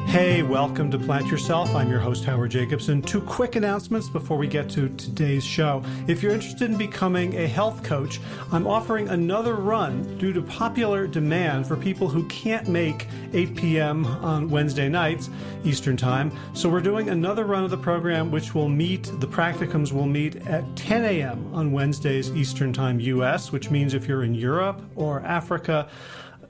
Hey, welcome to Plant Yourself. I'm your host, Howard Jacobson. Two quick announcements before we get to today's show. If you're interested in becoming a health coach, I'm offering another run due to popular demand for people who can't make 8 p.m. on Wednesday nights, Eastern Time. So we're doing another run of the program, which will meet, the practicums will meet at 10 a.m. on Wednesdays, Eastern Time, U.S., which means if you're in Europe or Africa,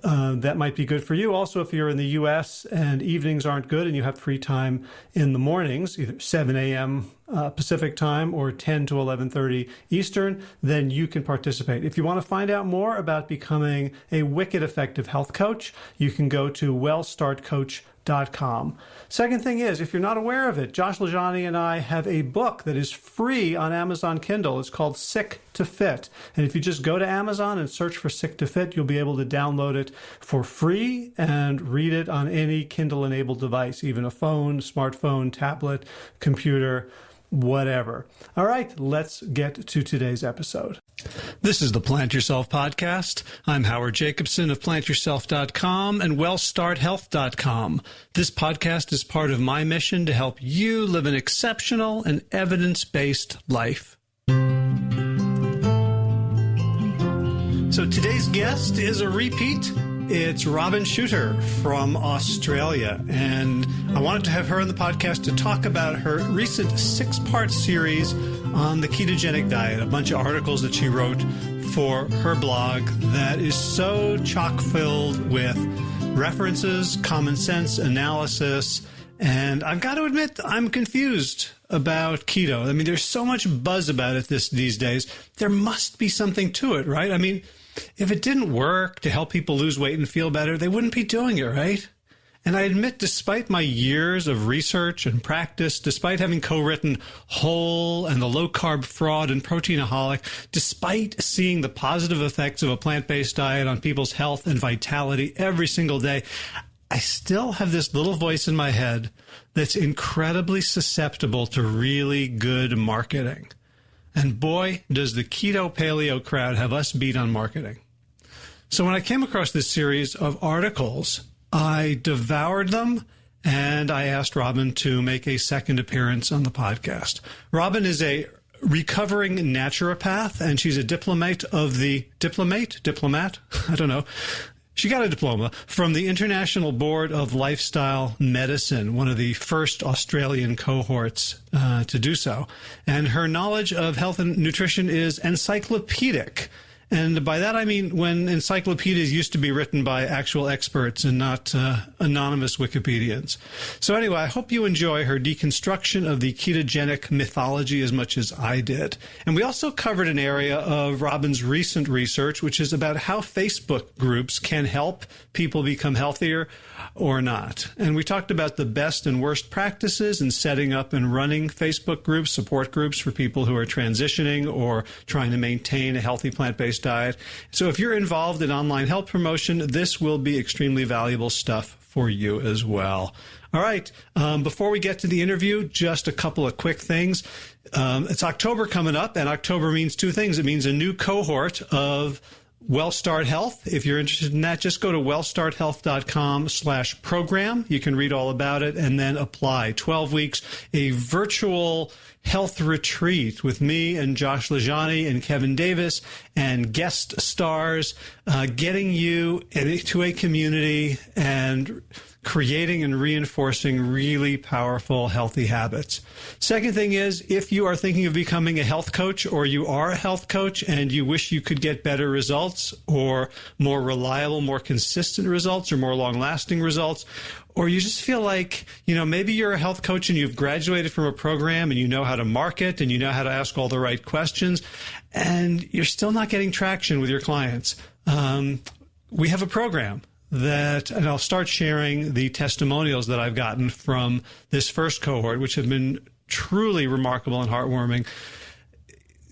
that might be good for you. Also, if you're in the U.S. and evenings aren't good and you have free time in the mornings, either 7 a.m. Pacific time or 10 to 11:30 Eastern, then you can participate. If you want to find out more about becoming a wicked effective health coach, you can go to wellstartcoach.com. Second thing is, if you're not aware of it, Josh LaJaunie and I have a book that is free on Amazon Kindle. It's called Sick to Fit. And if you just go to Amazon and search for Sick to Fit, you'll be able to download it for free and read it on any Kindle-enabled device, even a phone, smartphone, tablet, computer, whatever. All right, let's get to today's episode. This is the Plant Yourself Podcast. I'm Howard Jacobson of PlantYourself.com and WellStartHealth.com. This podcast is part of my mission to help you live an exceptional and evidence-based life. So today's guest is a repeat. It's Robyn Chuter from Australia, and I wanted to have her on the podcast to talk about her recent 6-part series on the ketogenic diet, a bunch of articles that she wrote for her blog that is so chock-filled with references, common sense, analysis, and I've got to admit, I'm confused about keto. I mean, there's so much buzz about it these days. There must be something to it, right? I mean, if it didn't work to help people lose weight and feel better, they wouldn't be doing it, right? And I admit, despite my years of research and practice, despite having co-written Whole and the Low-Carb Fraud and Proteinaholic, despite seeing the positive effects of a plant-based diet on people's health and vitality every single day, I still have this little voice in my head that's incredibly susceptible to really good marketing. And boy, does the keto paleo crowd have us beat on marketing. So when I came across this series of articles, I devoured them, and I asked Robyn to make a second appearance on the podcast. Robyn is a recovering naturopath, and she's a diplomat? I don't know. She got a diploma from the International Board of Lifestyle Medicine, one of the first Australian cohorts to do so. And her knowledge of health and nutrition is encyclopedic. And by that, I mean when encyclopedias used to be written by actual experts and not anonymous Wikipedians. So anyway, I hope you enjoy her deconstruction of the ketogenic mythology as much as I did. And we also covered an area of Robyn's recent research, which is about how Facebook groups can help people become healthier or not. And we talked about the best and worst practices in setting up and running Facebook groups, support groups for people who are transitioning or trying to maintain a healthy plant-based diet. So if you're involved in online health promotion, this will be extremely valuable stuff for you as well. All right. Before we get to the interview, just a couple of quick things. It's October coming up, and October means two things. It means a new cohort of WellStart Health. If you're interested in that, just go to wellstarthealth.com/program. You can read all about it and then apply. 12 weeks, a virtual health retreat with me and Josh LaJaunie and Kevin Davis and guest stars, getting you into a community and creating and reinforcing really powerful, healthy habits. Second thing is, if you are thinking of becoming a health coach, or you are a health coach and you wish you could get better results or more reliable, more consistent results or more long-lasting results, or you just feel like, maybe you're a health coach and you've graduated from a program and you know how to market and you know how to ask all the right questions, and you're still not getting traction with your clients. We have a program and I'll start sharing the testimonials that I've gotten from this first cohort, which have been truly remarkable and heartwarming.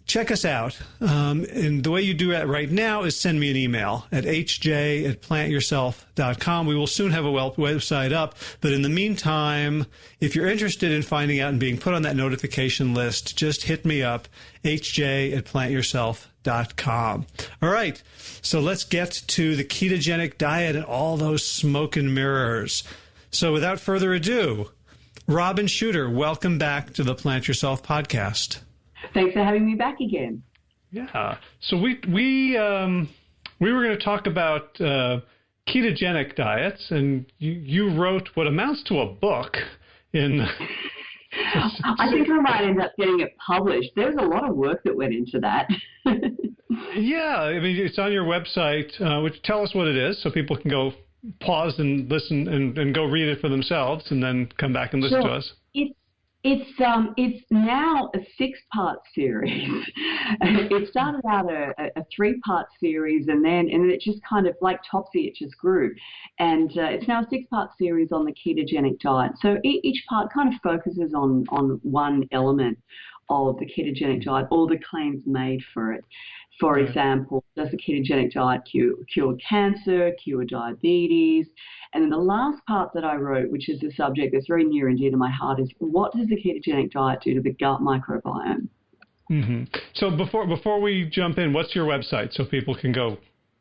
Check us out. And the way you do that right now is send me an email at hj@plantyourself.com. We will soon have a website up. But in the meantime, if you're interested in finding out and being put on that notification list, just hit me up, hj@plantyourself.com. All right. So let's get to the ketogenic diet and all those smoke and mirrors. So without further ado, Robyn Chuter, welcome back to the Plant Yourself podcast. Thanks for having me back again. Yeah. So we were going to talk about ketogenic diets, and you wrote what amounts to a book in... I think I might end up getting it published. There was a lot of work that went into that. Yeah, I mean, it's on your website. Which tell us what it is so people can go pause and listen and go read it for themselves and then come back and listen to us. It's now a 6-part series. It started out a 3-part series, and then it just kind of like Topsy, it just grew. And it's now a 6-part series on the ketogenic diet. So each part kind of focuses on one element of the ketogenic diet, all the claims made for it. For example, does the ketogenic diet cure cancer, cure diabetes? And then the last part that I wrote, which is a subject that's very near and dear to my heart, is what does the ketogenic diet do to the gut microbiome? Mm-hmm. So before we jump in, what's your website so people can go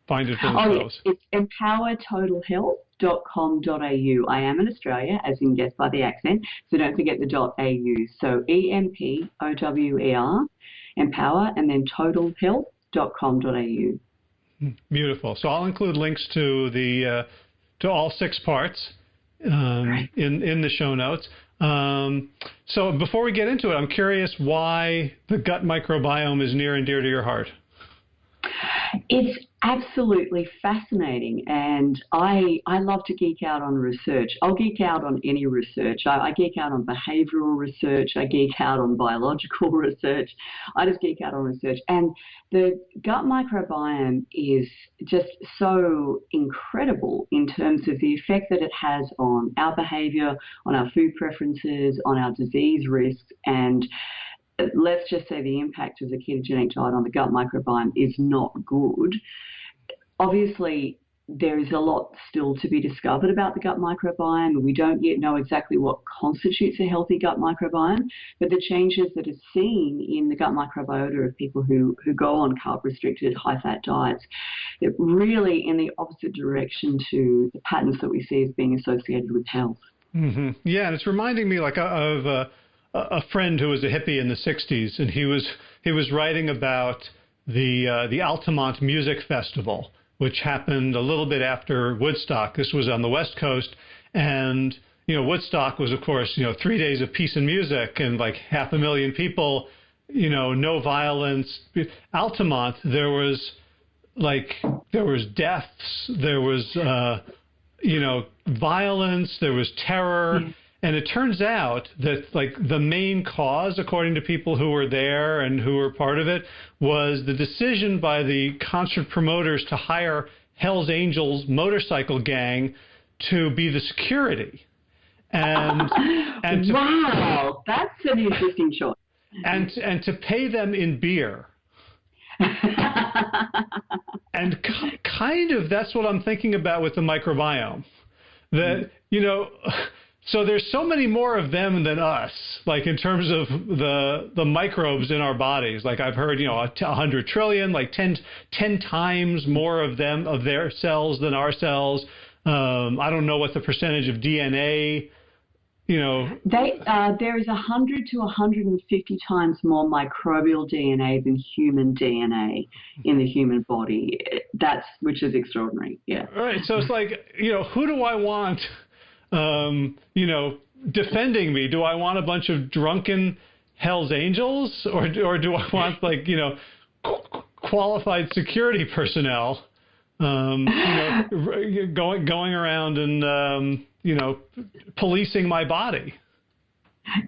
find it for themselves? It's empowertotalhealth.com.au. I am in Australia, as you can guess by the accent, so don't forget the .au. So EMPOWER, empower, and then totalhealth.com.au. Beautiful. So I'll include links to the to all 6 parts in the show notes. So before we get into it, I'm curious why the gut microbiome is near and dear to your heart. It's absolutely fascinating, and I love to geek out on research. I'll geek out on any research. I geek out on behavioral research. I geek out on biological research. I just geek out on research. And the gut microbiome is just so incredible in terms of the effect that it has on our behavior, on our food preferences, on our disease risks, and let's just say the impact of the ketogenic diet on the gut microbiome is not good. Obviously, there is a lot still to be discovered about the gut microbiome. We don't yet know exactly what constitutes a healthy gut microbiome, but the changes that are seen in the gut microbiota of people who go on carb-restricted, high-fat diets, it really in the opposite direction to the patterns that we see as being associated with health. Mm-hmm. Yeah, and it's reminding me like of a friend who was a hippie in the 60s, and he was writing about the Altamont Music Festival, which happened a little bit after Woodstock. This was on the West Coast, and Woodstock was, of course, 3 days of peace and music, and like 500,000 people, no violence. Altamont, there was deaths, there was violence, there was terror. Mm. And it turns out that like the main cause, according to people who were there and who were part of it, was the decision by the concert promoters to hire Hell's Angels motorcycle gang to be the security. And wow, that's an interesting choice. And to pay them in beer. And kind of that's what I'm thinking about with the microbiome. That, so there's so many more of them than us, like in terms of the microbes in our bodies. Like I've heard, 100 trillion, like 10 times more of them, of their cells than our cells. I don't know what the percentage of DNA, there is 100 to 150 times more microbial DNA than human DNA in the human body. Which is extraordinary. Yeah. All right. So it's like, who do I want? Defending me? Do I want a bunch of drunken Hell's Angels, or do I want qualified security personnel, going around and policing my body?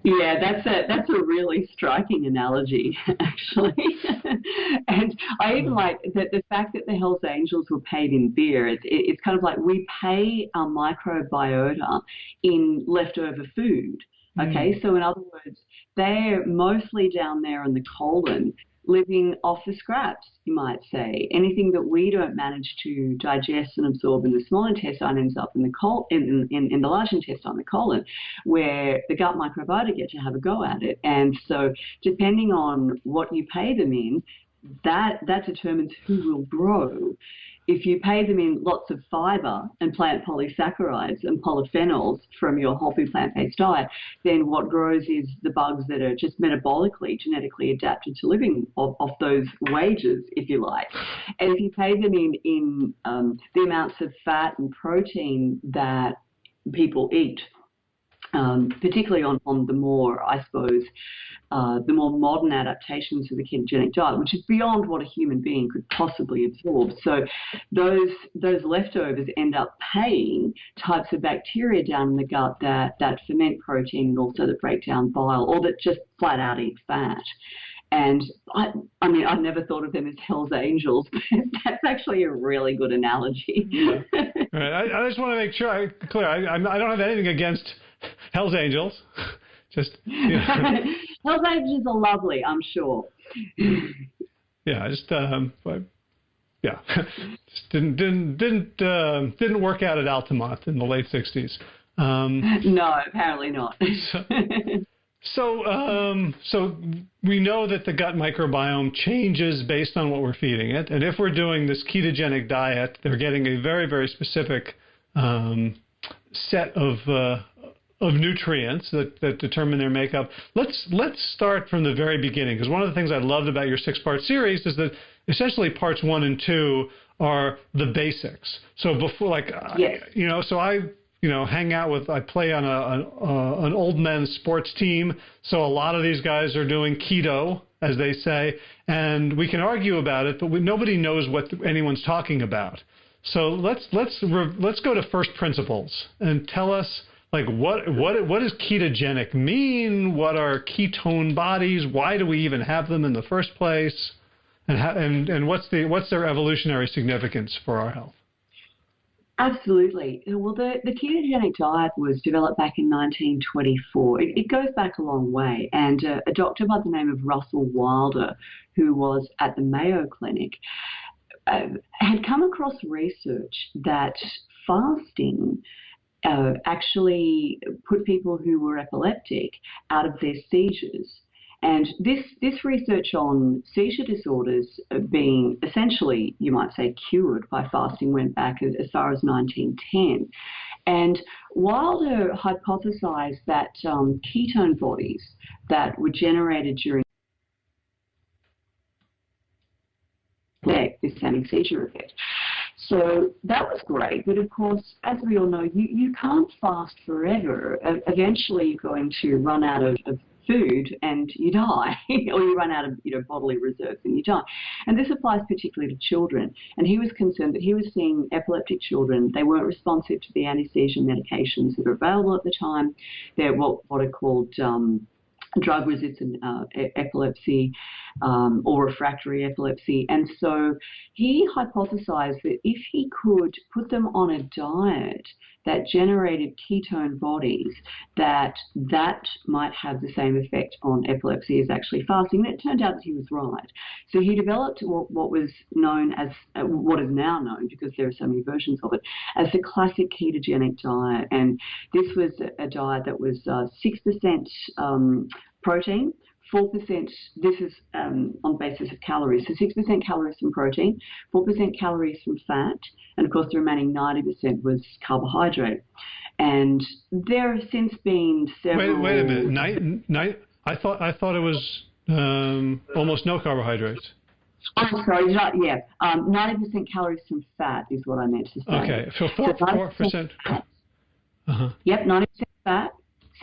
Yeah, that's a really striking analogy, actually. And I even like that the fact that the Hells Angels were paid in beer. It's kind of like we pay our microbiota in leftover food. Okay, so in other words, they're mostly down there in the colon, living off the scraps, you might say. Anything that we don't manage to digest and absorb in the small intestine ends up in the in the large intestine, the colon, where the gut microbiota get to have a go at it. And so depending on what you pay them in, that determines who will grow if you pay them in lots of fiber and plant polysaccharides and polyphenols from your whole food plant-based diet, then what grows is the bugs that are just metabolically, genetically adapted to living off those wages, if you like. And if you pay them in the amounts of fat and protein that people eat, particularly on the more, I suppose, the more modern adaptations of the ketogenic diet, which is beyond what a human being could possibly absorb. So those leftovers end up paying types of bacteria down in the gut that ferment protein and also that break down bile, or that just flat out eat fat. And I mean, I've never thought of them as Hell's Angels, but that's actually a really good analogy. Yeah. All right. I just want to make sure I don't have anything against Hell's Angels. Just, you know. Hell's Angels are lovely, I'm sure. Yeah, just just didn't work out at Altamont in the late '60s. No, apparently not. So we know that the gut microbiome changes based on what we're feeding it, and if we're doing this ketogenic diet, they're getting a very, very specific set of nutrients that determine their makeup. Let's start from the very beginning, because one of the things I loved about your 6-part series is that essentially parts 1 and 2 are the basics. So before, yes. I play on an old men's sports team, so a lot of these guys are doing keto, as they say, and we can argue about it, but nobody knows what anyone's talking about. So let's go to first principles and tell us, like, what does ketogenic mean? What are ketone bodies? Why do we even have them in the first place? And what's their evolutionary significance for our health? Absolutely. Well, the ketogenic diet was developed back in 1924. It goes back a long way. And a doctor by the name of Russell Wilder, who was at the Mayo Clinic, had come across research that fasting actually put people who were epileptic out of their seizures. And this research on seizure disorders being essentially, you might say, cured by fasting went back as far as 1910. And Wilder hypothesized that ketone bodies that were generated during this anti-seizure effect. So that was great, but of course, as we all know, you can't fast forever. Eventually, you're going to run out of food and you die, or you run out of bodily reserves and you die. And this applies particularly to children. And he was concerned that he was seeing epileptic children. They weren't responsive to the anti-seizure medications that are available at the time. They're what are called drug-resistant epilepsy or refractory epilepsy. And so he hypothesized that if he could put them on a diet that generated ketone bodies, that might have the same effect on epilepsy as actually fasting. And it turned out that he was right. So he developed what was known as, what is now known, because there are so many versions of it, as the classic ketogenic diet. And this was a diet that was 6% protein, 4%, this is on the basis of calories, so 6% calories from protein, 4% calories from fat, and of course the remaining 90% was carbohydrate. And there have since been several... Wait a minute, I thought it was almost no carbohydrates. I'm sorry, 90% calories from fat is what I meant to say. Okay, so 4%? Uh-huh. Yep, 90% fat,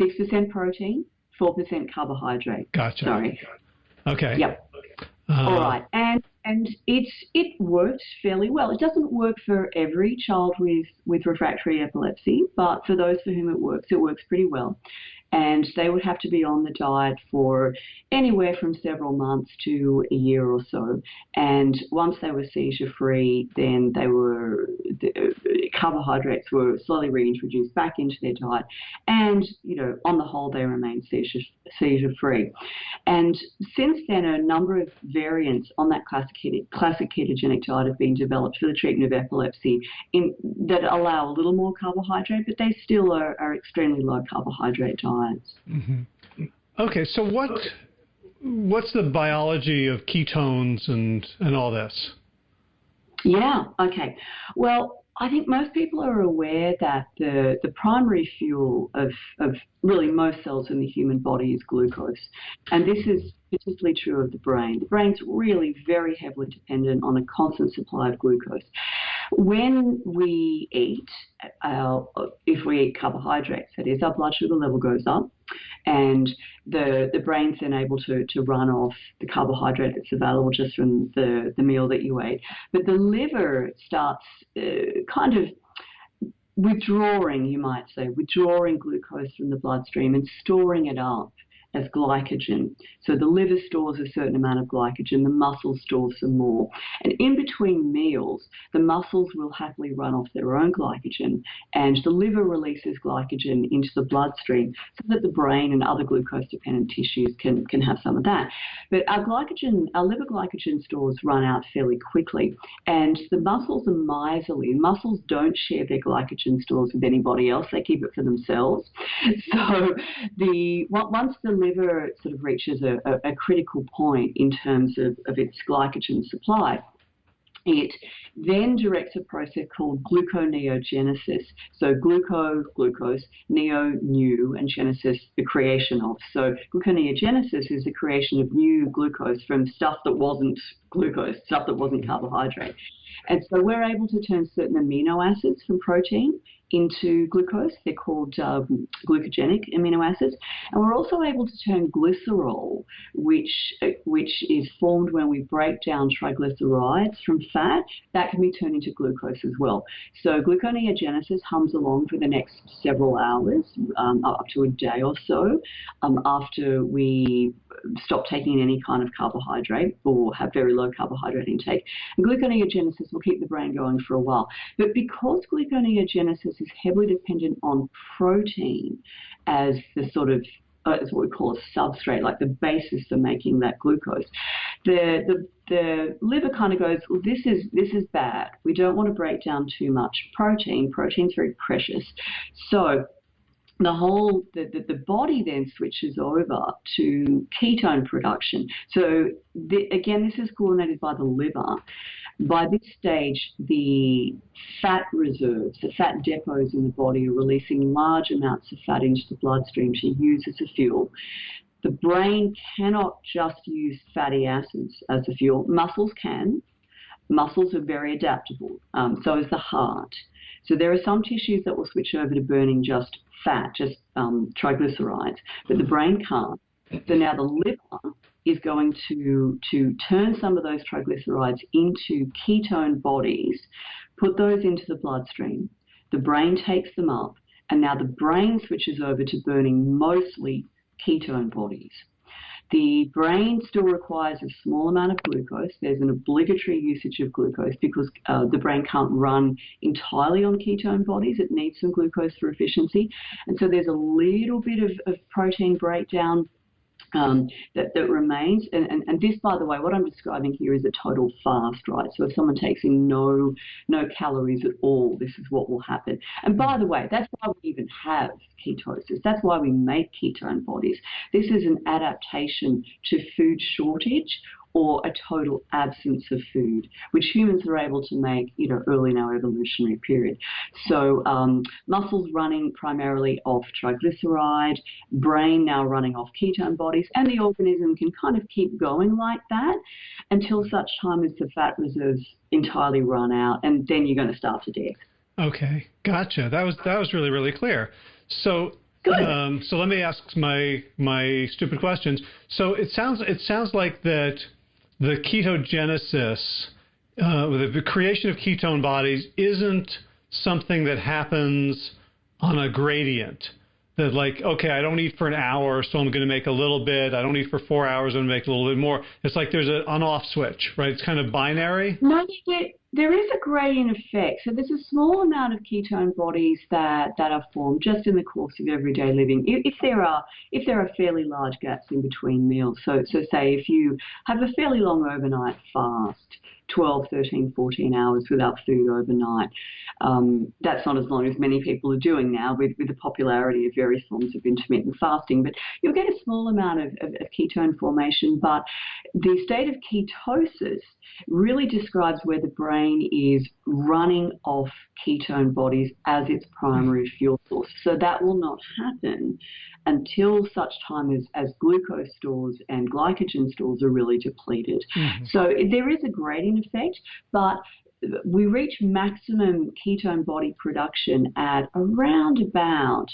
6% protein, 4% carbohydrate. Gotcha. Sorry. Okay. Yep. All right. And it worked fairly well. It doesn't work for every child with refractory epilepsy, but for those for whom it works pretty well. And they would have to be on the diet for anywhere from several months to a year or so. And once they were seizure-free, then carbohydrates were slowly reintroduced back into their diet. And, on the whole, they remained seizure-free. And since then, a number of variants on that classic ketogenic diet have been developed for the treatment of epilepsy that allow a little more carbohydrate, but they still are extremely low carbohydrate diets. Mm-hmm. Okay, so what's the biology of ketones and all this? Yeah, okay. Well, I think most people are aware that the primary fuel of really most cells in the human body is glucose. And this is particularly true of the brain. The brain's really very heavily dependent on a constant supply of glucose. When we eat, if we eat carbohydrates, that is, our blood sugar level goes up, and the brain's then able to run off the carbohydrate that's available just from the meal that you ate. But the liver starts kind of withdrawing, you might say, withdrawing glucose from the bloodstream and storing it up as glycogen. So the liver stores a certain amount of glycogen, the muscles store some more. And in between meals, the muscles will happily run off their own glycogen, and the liver releases glycogen into the bloodstream so that the brain and other glucose-dependent tissues can have some of that. But our liver glycogen stores run out fairly quickly, and the muscles are miserly. Muscles don't share their glycogen stores with anybody else. They keep it for themselves. So once the liver sort of reaches a critical point in terms of its glycogen supply, it then directs a process called gluconeogenesis. So glucose, neo, new, and genesis, the creation of. So gluconeogenesis is the creation of new glucose from stuff that wasn't glucose, stuff that wasn't carbohydrate. And so we're able to turn certain amino acids from protein into glucose. They're called glucogenic amino acids. And we're also able to turn glycerol, which is formed when we break down triglycerides from fat, that can be turned into glucose as well. So gluconeogenesis hums along for the next several hours, up to a day or so, after we stop taking any kind of carbohydrate or have very low carbohydrate intake. And gluconeogenesis will keep the brain going for a while. But because gluconeogenesis is heavily dependent on protein as the sort of as what we call a substrate, like the basis for making that glucose, the liver kind of goes, well, this is bad. We don't want to break down too much protein. Protein's very precious. So the body then switches over to ketone production. So again, this is coordinated by the liver. By this stage, the fat reserves, the fat depots in the body are releasing large amounts of fat into the bloodstream to use as a fuel. The brain cannot just use fatty acids as a fuel. Muscles can. Muscles are very adaptable. So is the heart. So there are some tissues that will switch over to burning just fat, just triglycerides, but the brain can't. So now the liver is going to turn some of those triglycerides into ketone bodies, put those into the bloodstream. The brain takes them up, and now the brain switches over to burning mostly ketone bodies. The brain still requires a small amount of glucose. There's an obligatory usage of glucose because the brain can't run entirely on ketone bodies. It needs some glucose for efficiency. And so there's a little bit of protein breakdown that remains. And this, by the way, what I'm describing here is a total fast, right? So if someone takes in no calories at all, this is what will happen. And by the way, that's why we even have ketosis. That's why we make ketone bodies. This is an adaptation to food shortage or a total absence of food, which humans are able to make, early in our evolutionary period. So muscles running primarily off triglyceride, brain now running off ketone bodies, and the organism can kind of keep going like that until such time as the fat reserves entirely run out, and then you're going to starve to death. Okay, gotcha. That was really, really clear. So. So let me ask my stupid questions. So it sounds like that the ketogenesis, the creation of ketone bodies, isn't something that happens on a gradient. That like, okay, I don't eat for an hour, so I'm going to make a little bit. I don't eat for 4 hours, I'm going to make a little bit more. It's like there's an on-off switch, right? It's kind of binary. No, there is a gradient effect. So there's a small amount of ketone bodies that are formed just in the course of everyday living. If there are fairly large gaps in between meals. So say if you have a fairly long overnight fast, 12, 13, 14 hours without food overnight, That's not as long as many people are doing now with the popularity of various forms of intermittent fasting. But you'll get a small amount of ketone formation, but the state of ketosis really describes where the brain is running off ketone bodies as its primary fuel source. So that will not happen until such time as glucose stores and glycogen stores are really depleted. So there is a gradient effect, but we reach maximum ketone body production at around about,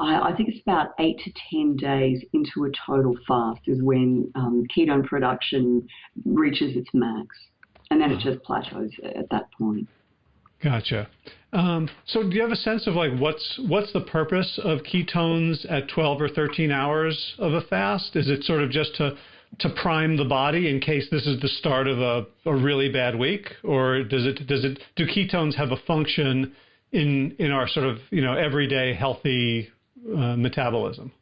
I think it's about 8 to 10 days into a total fast is when ketone production reaches its max. And then it just plateaus at that point. Gotcha. So do you have a sense of like what's the purpose of ketones at 12 or 13 hours of a fast? Is it sort of just to prime the body in case this is the start of a really bad week, or do ketones have a function in our sort of everyday healthy metabolism?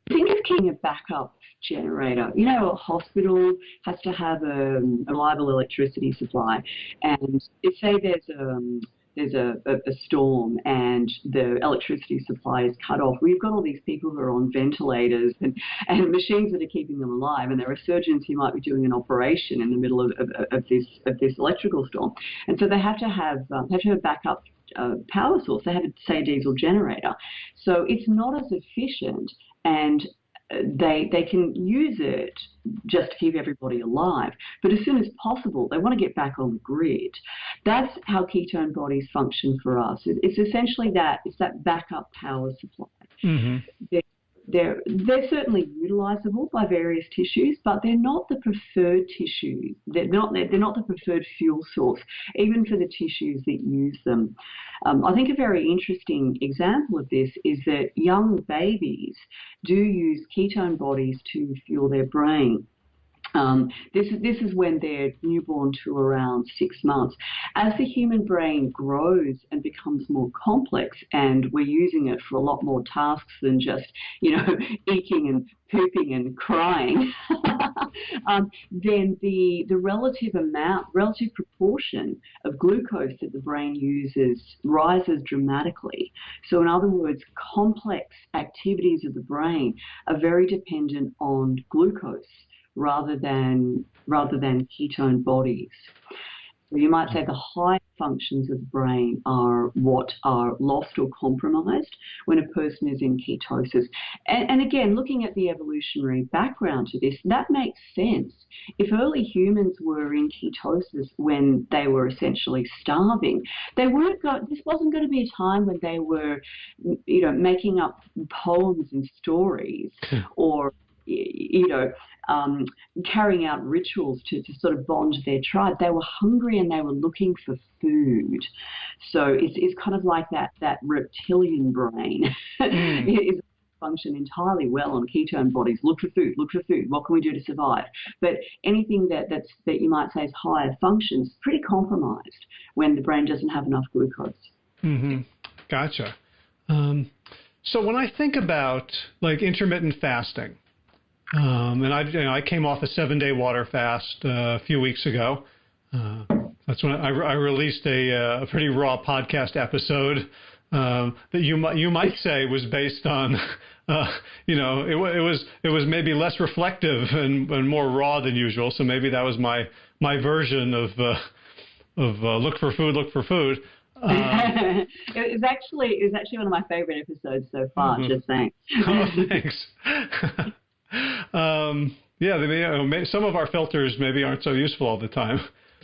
Think of keeping a backup generator. A hospital has to have a reliable electricity supply, and say there's a storm and the electricity supply is cut off. We've got all these people who are on ventilators and machines that are keeping them alive, and there are surgeons who might be doing an operation in the middle of this electrical storm, and so they have to have backup power source. They have a diesel generator, so it's not as efficient, and they can use it just to keep everybody alive. But as soon as possible, they want to get back on the grid. That's how ketone bodies function for us. It's essentially that. It's that backup power supply. They're certainly utilizable by various tissues, but they're not the preferred tissue. They're not the preferred fuel source, even for the tissues that use them. I think a very interesting example of this is that young babies do use ketone bodies to fuel their brain. This is when they're newborn to around 6 months. As the human brain grows and becomes more complex, and we're using it for a lot more tasks than just, eating and pooping and crying, then the relative proportion of glucose that the brain uses rises dramatically. So in other words, complex activities of the brain are very dependent on glucose rather than ketone bodies. So you might say the high functions of the brain are what are lost or compromised when a person is in ketosis. And again, looking at the evolutionary background to this, that makes sense. If early humans were in ketosis when they were essentially starving, this wasn't going to be a time when they were, making up poems and stories or carrying out rituals to sort of bond their tribe. They were hungry and they were looking for food. So it's kind of like that reptilian brain. It function entirely well on ketone bodies. Look for food. What can we do to survive? But anything that you might say is higher functions, pretty compromised when the brain doesn't have enough glucose. Gotcha. So when I think about like intermittent fasting, and I came off a 7-day water fast a few weeks ago. That's when I released a pretty raw podcast episode that you might say was based on, it was maybe less reflective and more raw than usual. So maybe that was my version of look for food. It was actually one of my favorite episodes so far. Just saying. Oh, thanks. Some of our filters maybe aren't so useful all the time.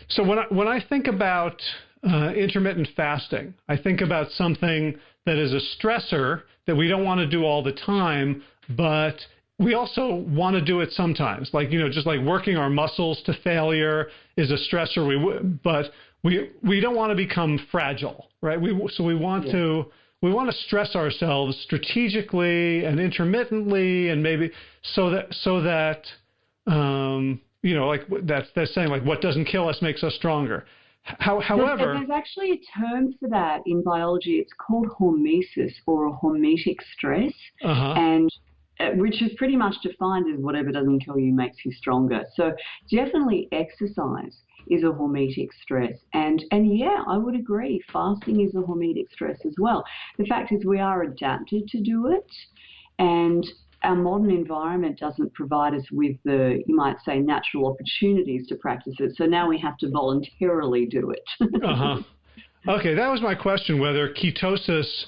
So when I think about intermittent fasting, I think about something that is a stressor that we don't want to do all the time, but we also want to do it sometimes. Like, just like working our muscles to failure is a stressor, but we don't want to become fragile, right? We want to stress ourselves strategically and intermittently, and maybe so that like that's saying, like, what doesn't kill us makes us stronger. However, there's actually a term for that in biology. It's called hormesis, or a hormetic stress, and which is pretty much defined as whatever doesn't kill you makes you stronger. So definitely exercise is a hormetic stress. And yeah, I would agree, fasting is a hormetic stress as well. The fact is we are adapted to do it, and our modern environment doesn't provide us with the, you might say, natural opportunities to practice it. So now we have to voluntarily do it. Uh-huh. Okay, that was my question, whether ketosis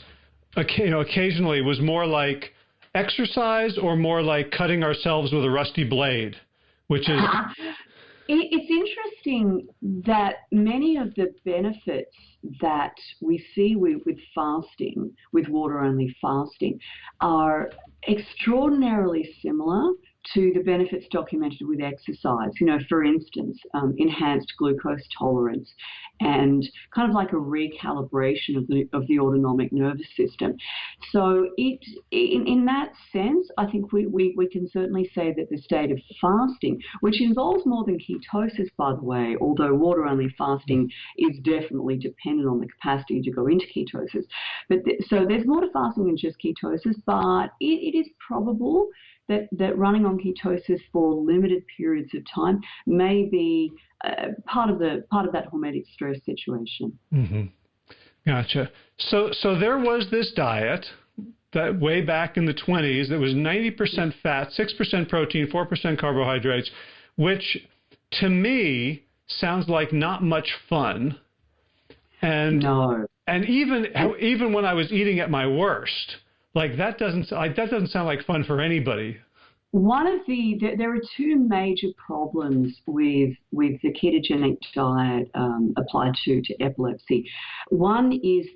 occasionally was more like exercise or more like cutting ourselves with a rusty blade, which is... It's interesting that many of the benefits that we see with fasting, with water-only fasting, are extraordinarily similar to the benefits documented with exercise. For instance, enhanced glucose tolerance and kind of like a recalibration of the autonomic nervous system. So in that sense, I think we can certainly say that the state of fasting, which involves more than ketosis, by the way, although water-only fasting is definitely dependent on the capacity to go into ketosis. So there's more to fasting than just ketosis, but it is probable that running on ketosis for limited periods of time may be part of that hormetic stress situation. Mm-hmm. Gotcha. So there was this diet that way back in the 20s that was 90% fat, 6% protein, 4% carbohydrates, which to me sounds like not much fun. And no. And even when I was eating at my worst, like that doesn't sound like fun for anybody. There are two major problems with the ketogenic diet applied to epilepsy. One is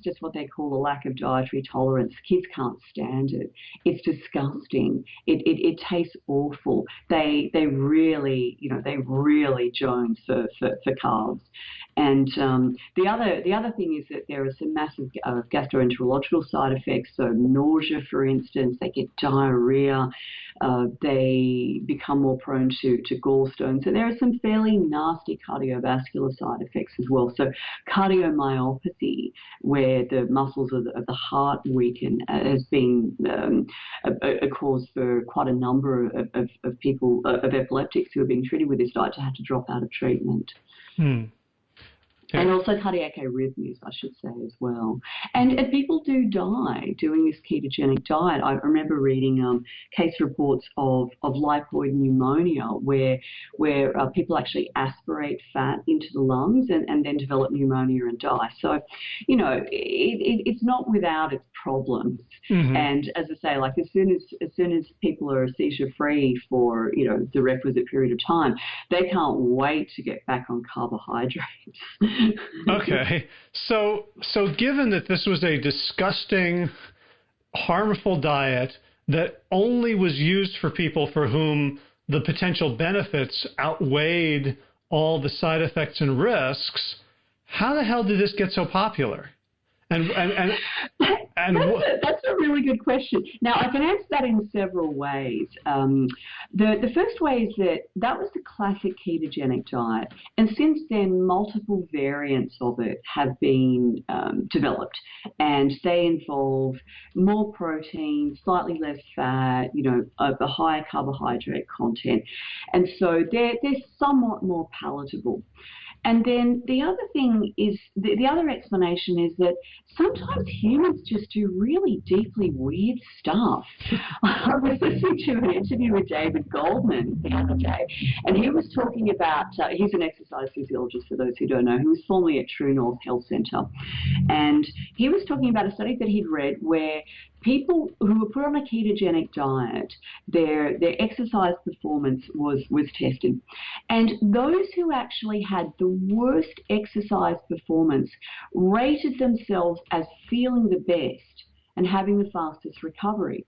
just what they call a lack of dietary tolerance. Kids can't stand it. It's disgusting. It tastes awful. They really jones for carbs. And the other thing is that there are some massive gastroenterological side effects. So nausea, for instance, they get diarrhea. They become more prone to gallstones, and there are some fairly nasty cardiovascular side effects as well. So cardiomyopathy, where the muscles of the heart weaken, has been a cause for quite a number of people, of epileptics who are being treated with this diet to have to drop out of treatment. And also cardiac arrhythmias, I should say, as well. And people do die doing this ketogenic diet. I remember reading case reports of lipoid pneumonia where people actually aspirate fat into the lungs and then develop pneumonia and die. So, it's not without its problems. Mm-hmm. And as I say, like as soon as people are seizure-free for, the requisite period of time, they can't wait to get back on carbohydrates. Okay, so given that this was a disgusting, harmful diet that only was used for people for whom the potential benefits outweighed all the side effects and risks, how the hell did this get so popular? That's a really good question. Now, I can answer that in several ways. The first way is that was the classic ketogenic diet, and since then, multiple variants of it have been developed, and they involve more protein, slightly less fat, a higher carbohydrate content, and so they're somewhat more palatable. And then the other thing is, the other explanation is that sometimes humans just do really deeply weird stuff. I was listening to an interview with David Goldman the other day, and he was talking about, he's an exercise physiologist for those who don't know, who was formerly at True North Health Centre. And he was talking about a study that he'd read where people who were put on a ketogenic diet, their exercise performance was tested. And those who actually had the worst exercise performance rated themselves as feeling the best and having the fastest recovery.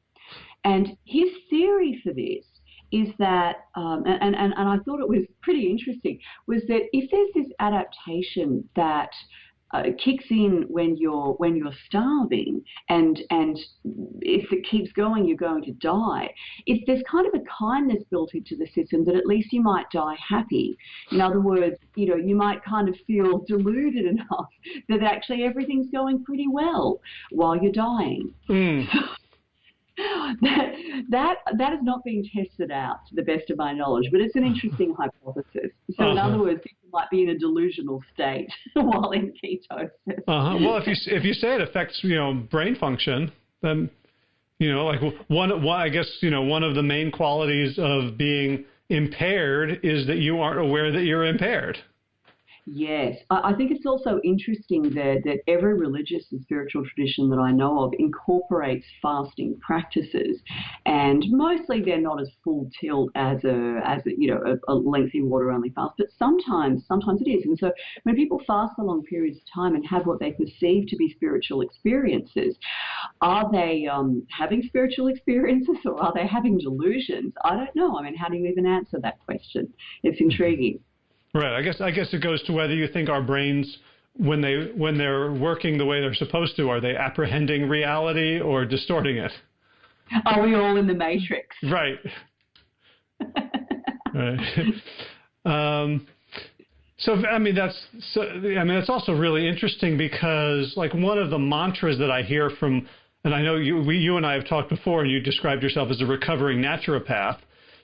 And his theory for this is that, and I thought it was pretty interesting, was that if there's this adaptation that kicks in when you're starving, and if it keeps going, you're going to die. There's kind of a kindness built into the system that at least you might die happy. In other words, you might kind of feel deluded enough that actually everything's going pretty well while you're dying. That is not being tested out to the best of my knowledge, but it's an interesting hypothesis. So in other words, people might be in a delusional state while in ketosis. Well, if you say it affects brain function, then like I guess one of the main qualities of being impaired is that you aren't aware that you're impaired. Yes. I think it's also interesting that every religious and spiritual tradition that I know of incorporates fasting practices, and mostly they're not as full tilt as a lengthy water only fast, but sometimes it is. And so when people fast for long periods of time and have what they perceive to be spiritual experiences, are they having spiritual experiences or are they having delusions? I don't know. I mean, how do you even answer that question? It's intriguing. Right. I guess it goes to whether you think our brains, when they're working the way they're supposed to, are they apprehending reality or distorting it? Are we all in the matrix? Right. Right. So that's also really interesting because like one of the mantras that I hear from, and I know you and I have talked before, and you described yourself as a recovering naturopath.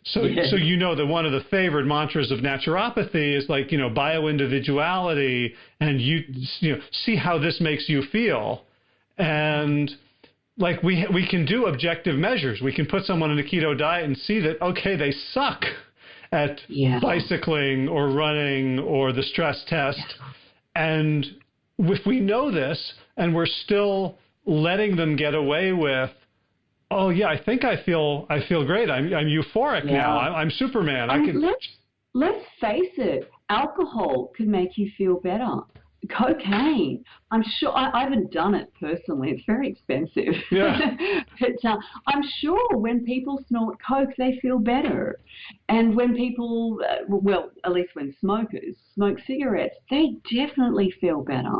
So that one of the favorite mantras of naturopathy is like, bioindividuality, and you see how this makes you feel. And like we can do objective measures. We can put someone in a keto diet and see that, okay, they suck at bicycling or running or the stress test. And if we know this and we're still letting them get away with, oh yeah, I think I feel great. I'm euphoric now. I'm Superman. Let's face it. Alcohol can make you feel better. Cocaine. I'm sure. I haven't done it personally. It's very expensive. Yeah. But I'm sure when people snort coke, they feel better. And when people, at least when smokers smoke cigarettes, they definitely feel better.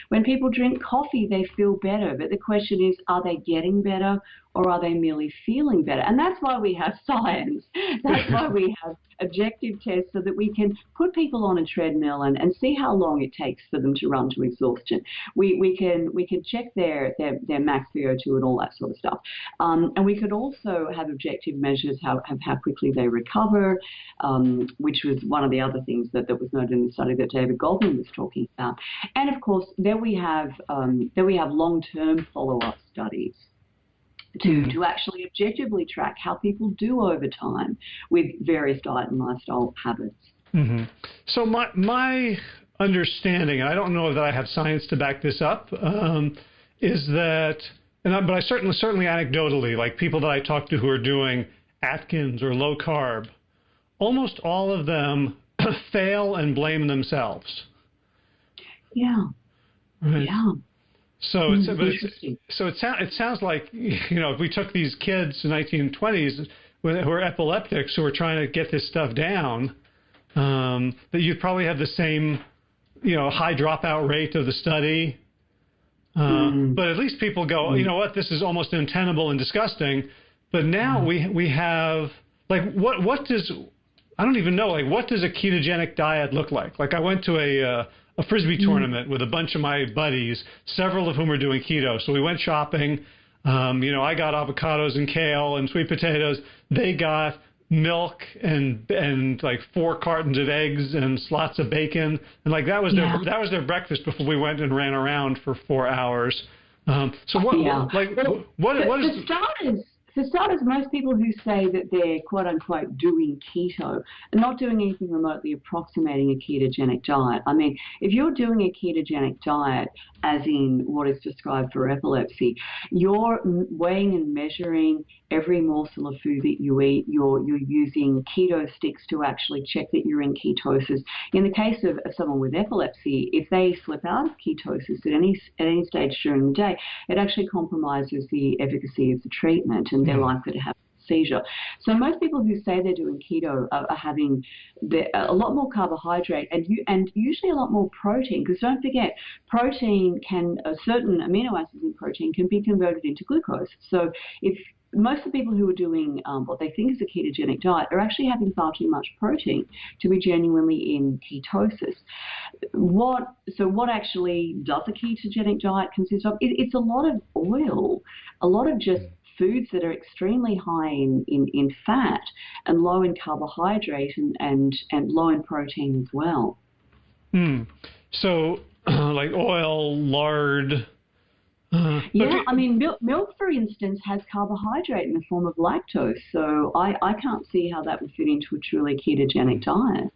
When people drink coffee, they feel better. But the question is, are they getting better or are they merely feeling better? And that's why we have science. That's why we have objective tests so that we can put people on a treadmill and see how long it takes for them to run to exhaustion. We can check their max VO2 and all that sort of stuff. And we could also have objective measures how quickly they recover, which was one of the other things that was noted in the study that David Goldman was talking about. And of course, then we have long-term follow-up studies to actually objectively track how people do over time with various diet and lifestyle habits. Mm-hmm. So my understanding, and I don't know that I have science to back this up, is that, but I certainly anecdotally, like people that I talk to who are doing Atkins or low carb, almost all of them fail and blame themselves. Yeah. Right. Yeah. So it sounds like, if we took these kids in the 1920s who are epileptics who are trying to get this stuff down, that you'd probably have the same, high dropout rate of the study. But at least people go, you know what, this is almost untenable and disgusting. But now we have, like, what does, I don't even know, like, what does a ketogenic diet look like? Like, I went to a Frisbee tournament with a bunch of my buddies, several of whom are doing keto. So we went shopping. I got avocados and kale and sweet potatoes. They got milk and like 4 cartons of eggs and lots of bacon. And like that was their breakfast before we went and ran around for 4 hours. So For starters, most people who say that they're quote-unquote doing keto are not doing anything remotely approximating a ketogenic diet. I mean, if you're doing a ketogenic diet, as in what is prescribed for epilepsy, you're weighing and measuring every morsel of food that you eat. You're using keto sticks to actually check that you're in ketosis. In the case of someone with epilepsy, if they slip out of ketosis at any stage during the day, it actually compromises the efficacy of the treatment, and they're likely to have a seizure. So most people who say they're doing keto are having a lot more carbohydrate and usually a lot more protein, because don't forget, certain amino acids in protein can be converted into glucose. So if most of the people who are doing what they think is a ketogenic diet are actually having far too much protein to be genuinely in ketosis. What actually does a ketogenic diet consist of? It's a lot of oil, a lot of just foods that are extremely high in fat and low in carbohydrate and low in protein as well. So like oil, lard. Yeah, I mean, milk, for instance, has carbohydrate in the form of lactose, so I can't see how that would fit into a truly ketogenic diet.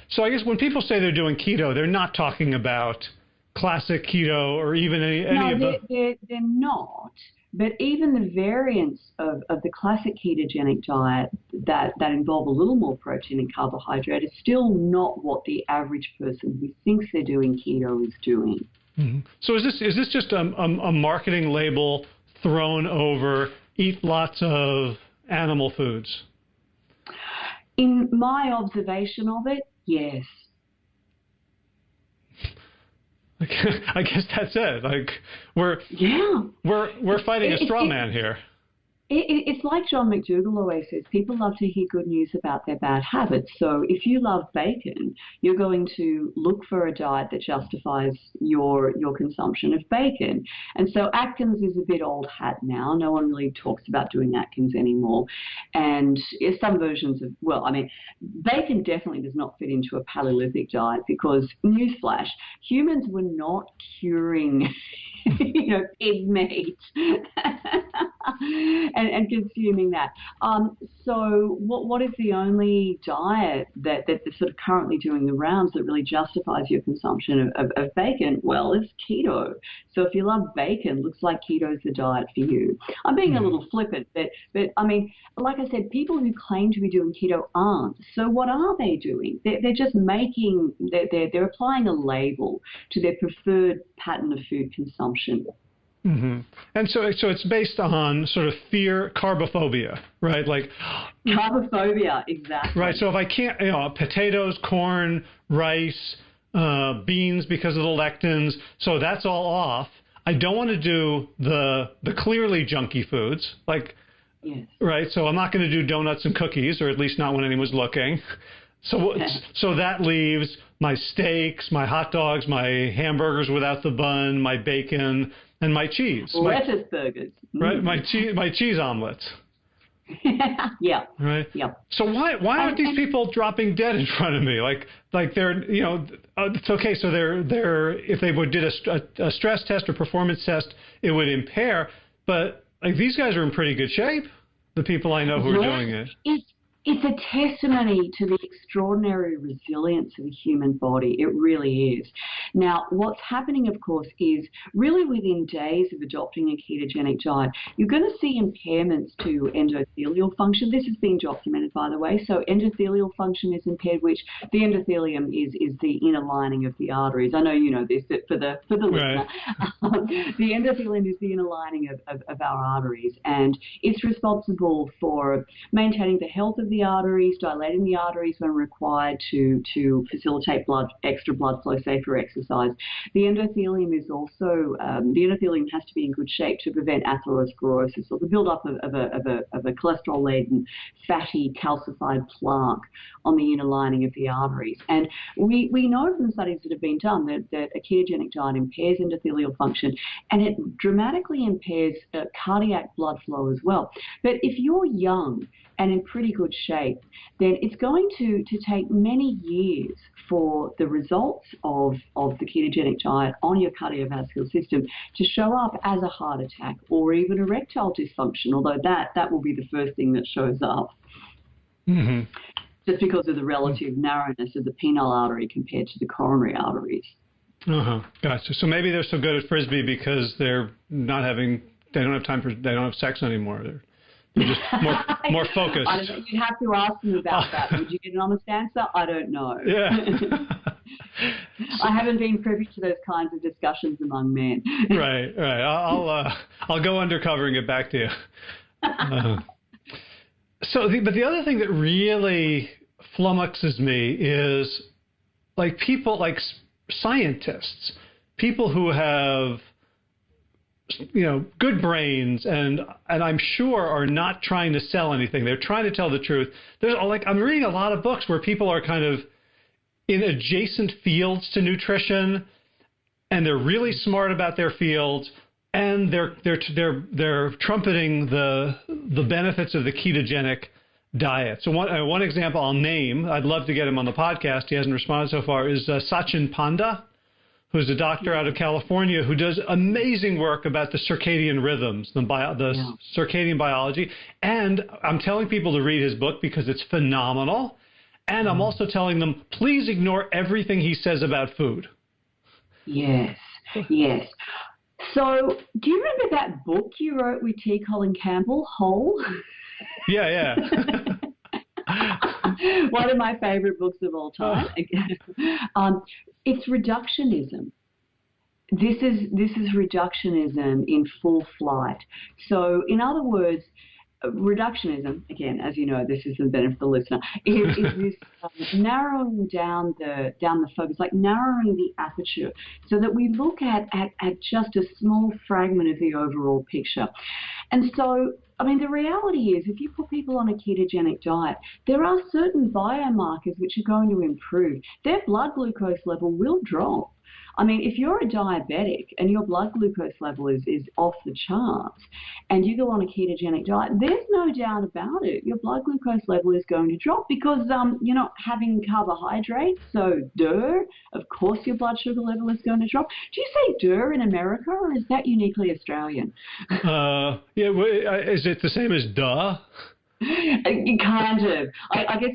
So I guess when people say they're doing keto, they're not talking about classic keto or even any of the... No, they're not. But even the variants of the classic ketogenic diet that involve a little more protein and carbohydrate is still not what the average person who thinks they're doing keto is doing. So is this just a marketing label thrown over eat lots of animal foods? In my observation of it, yes. I guess that's it. Like we're fighting a straw man here. It's like John McDougall always says, people love to hear good news about their bad habits. So if you love bacon, you're going to look for a diet that justifies your consumption of bacon. And so Atkins is a bit old hat now. No one really talks about doing Atkins anymore. And some versions of, well, I mean, bacon definitely does not fit into a Paleolithic diet because, newsflash, humans were not curing pig meat and consuming that. So what is the only diet that's sort of currently doing the rounds that really justifies your consumption of bacon? Well, it's keto. So if you love bacon, looks like keto is the diet for you. I'm being a little flippant, but I mean, like I said, people who claim to be doing keto aren't. So what are they doing? They're just they're applying a label to their preferred pattern of food consumption. And so it's based on sort of fear, carbophobia, right? Like carbophobia, exactly. Right. So if I can't, potatoes, corn, rice, beans because of the lectins, so that's all off. I don't want to do the clearly junky foods, like, yes. Right. So I'm not going to do donuts and cookies, or at least not when anyone's looking. So that leaves my steaks, my hot dogs, my hamburgers without the bun, my bacon, and my cheese. Lettuce burgers. Right, my cheese omelets. Yeah. Right. Yeah. So why aren't these people dropping dead in front of me? Like they're it's okay. So they're if they did a stress test or performance test, it would impair. But like these guys are in pretty good shape. The people I know who are doing it. It's a testimony to the extraordinary resilience of the human body. It really is. Now, what's happening, of course, is really within days of adopting a ketogenic diet, you're going to see impairments to endothelial function. This has been documented, by the way. So endothelial function is impaired, which the endothelium is the inner lining of the arteries. I know you know this, but for the listener, the endothelium is the inner lining of our arteries, and it's responsible for maintaining the health of the arteries, dilating the arteries when required to facilitate extra blood flow, say for exercise. The endothelium is also the endothelium has to be in good shape to prevent atherosclerosis, or the buildup of a cholesterol-laden, fatty, calcified plaque on the inner lining of the arteries. And we know from studies that have been done that a ketogenic diet impairs endothelial function, and it dramatically impairs cardiac blood flow as well. But if you're young and in pretty good shape, then it's going to take many years for the results of the ketogenic diet on your cardiovascular system to show up as a heart attack or even erectile dysfunction, although that will be the first thing that shows up. Just because of the relative narrowness of the penile artery compared to the coronary arteries. Gotcha. So maybe they're so good at Frisbee because they don't have sex anymore. They're just more focused. I don't know. You'd have to ask them about that. Would you get an honest answer? I don't know. Yeah. I haven't been privy to those kinds of discussions among men. Right. I'll go undercover and get back to you. But the other thing that really flummoxes me is like people like scientists, people who have good brains and I'm sure are not trying to sell anything. They're trying to tell the truth. I'm reading a lot of books where people are kind of in adjacent fields to nutrition and they're really smart about their fields, and they're trumpeting the benefits of the ketogenic diet. So one example I'll name, I'd love to get him on the podcast, he hasn't responded so far, is Sachin Panda, who's a doctor out of California who does amazing work about the circadian rhythms, the circadian biology. And I'm telling people to read his book because it's phenomenal. And I'm also telling them, please ignore everything he says about food. Yes, yes. So do you remember that book you wrote with T. Colin Campbell, Whole? Yeah. One of my favorite books of all time. It's reductionism. This is reductionism in full flight. So, in other words, reductionism, again, as you know, this is the benefit of the listener, is this narrowing down the focus, like narrowing the aperture, so that we look at just a small fragment of the overall picture. And so, I mean, the reality is, if you put people on a ketogenic diet, there are certain biomarkers which are going to improve. Their blood glucose level will drop. I mean, if you're a diabetic and your blood glucose level is off the charts and you go on a ketogenic diet, there's no doubt about it. Your blood glucose level is going to drop because you're not having carbohydrates. So, of course your blood sugar level is going to drop. Do you say in America, or is that uniquely Australian? Is it the same as duh? Kind of. I guess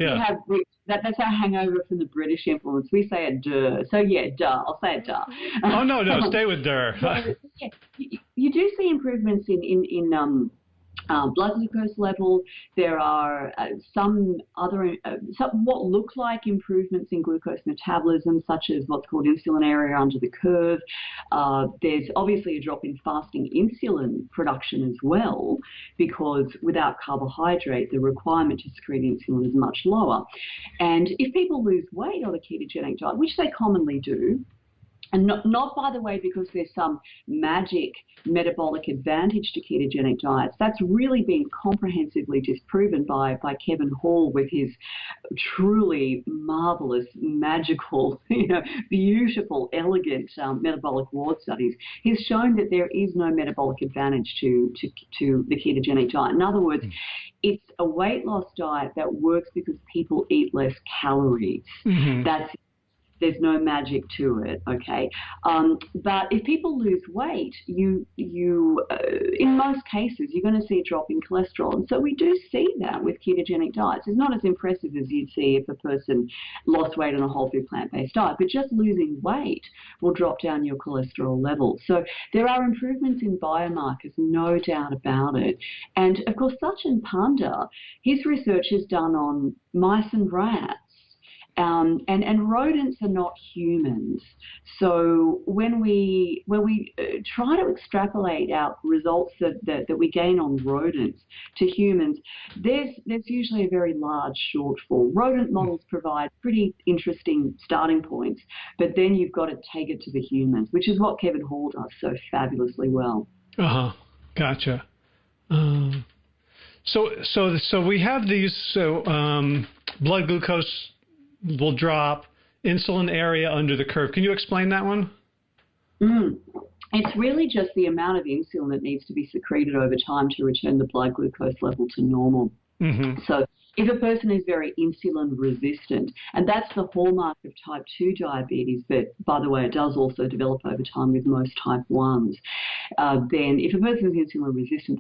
that's our hangover from the British influence. We say it duh. So yeah, duh. I'll say it duh. Oh no, stay with duh. Yeah, you do see improvements in blood glucose level. There are some what look like improvements in glucose metabolism, such as what's called insulin area under the curve. There's obviously a drop in fasting insulin production as well, because without carbohydrate, the requirement to secrete insulin is much lower. And if people lose weight on a ketogenic diet, which they commonly do, and not, by the way, because there's some magic metabolic advantage to ketogenic diets. That's really been comprehensively disproven by Kevin Hall with his truly marvelous, magical, beautiful, elegant metabolic ward studies. He's shown that there is no metabolic advantage to the ketogenic diet. In other words, it's a weight loss diet that works because people eat less calories. Mm-hmm. There's no magic to it, okay? But if people lose weight, you in most cases, you're going to see a drop in cholesterol. And so we do see that with ketogenic diets. It's not as impressive as you'd see if a person lost weight on a whole food plant-based diet, but just losing weight will drop down your cholesterol level. So there are improvements in biomarkers, no doubt about it. And of course, Sachin Panda, his research is done on mice and rats. And rodents are not humans. So when we try to extrapolate our results that we gain on rodents to humans, there's usually a very large shortfall. Rodent models provide pretty interesting starting points, but then you've got to take it to the humans, which is what Kevin Hall does so fabulously well. Gotcha. So we have these blood glucose will drop, insulin area under the curve. Can you explain that one? It's really just the amount of insulin that needs to be secreted over time to return the blood glucose level to normal. Mm-hmm. So if a person is very insulin resistant, and that's the hallmark of type 2 diabetes, but by the way, it does also develop over time with most type 1s, then if a person is insulin resistant,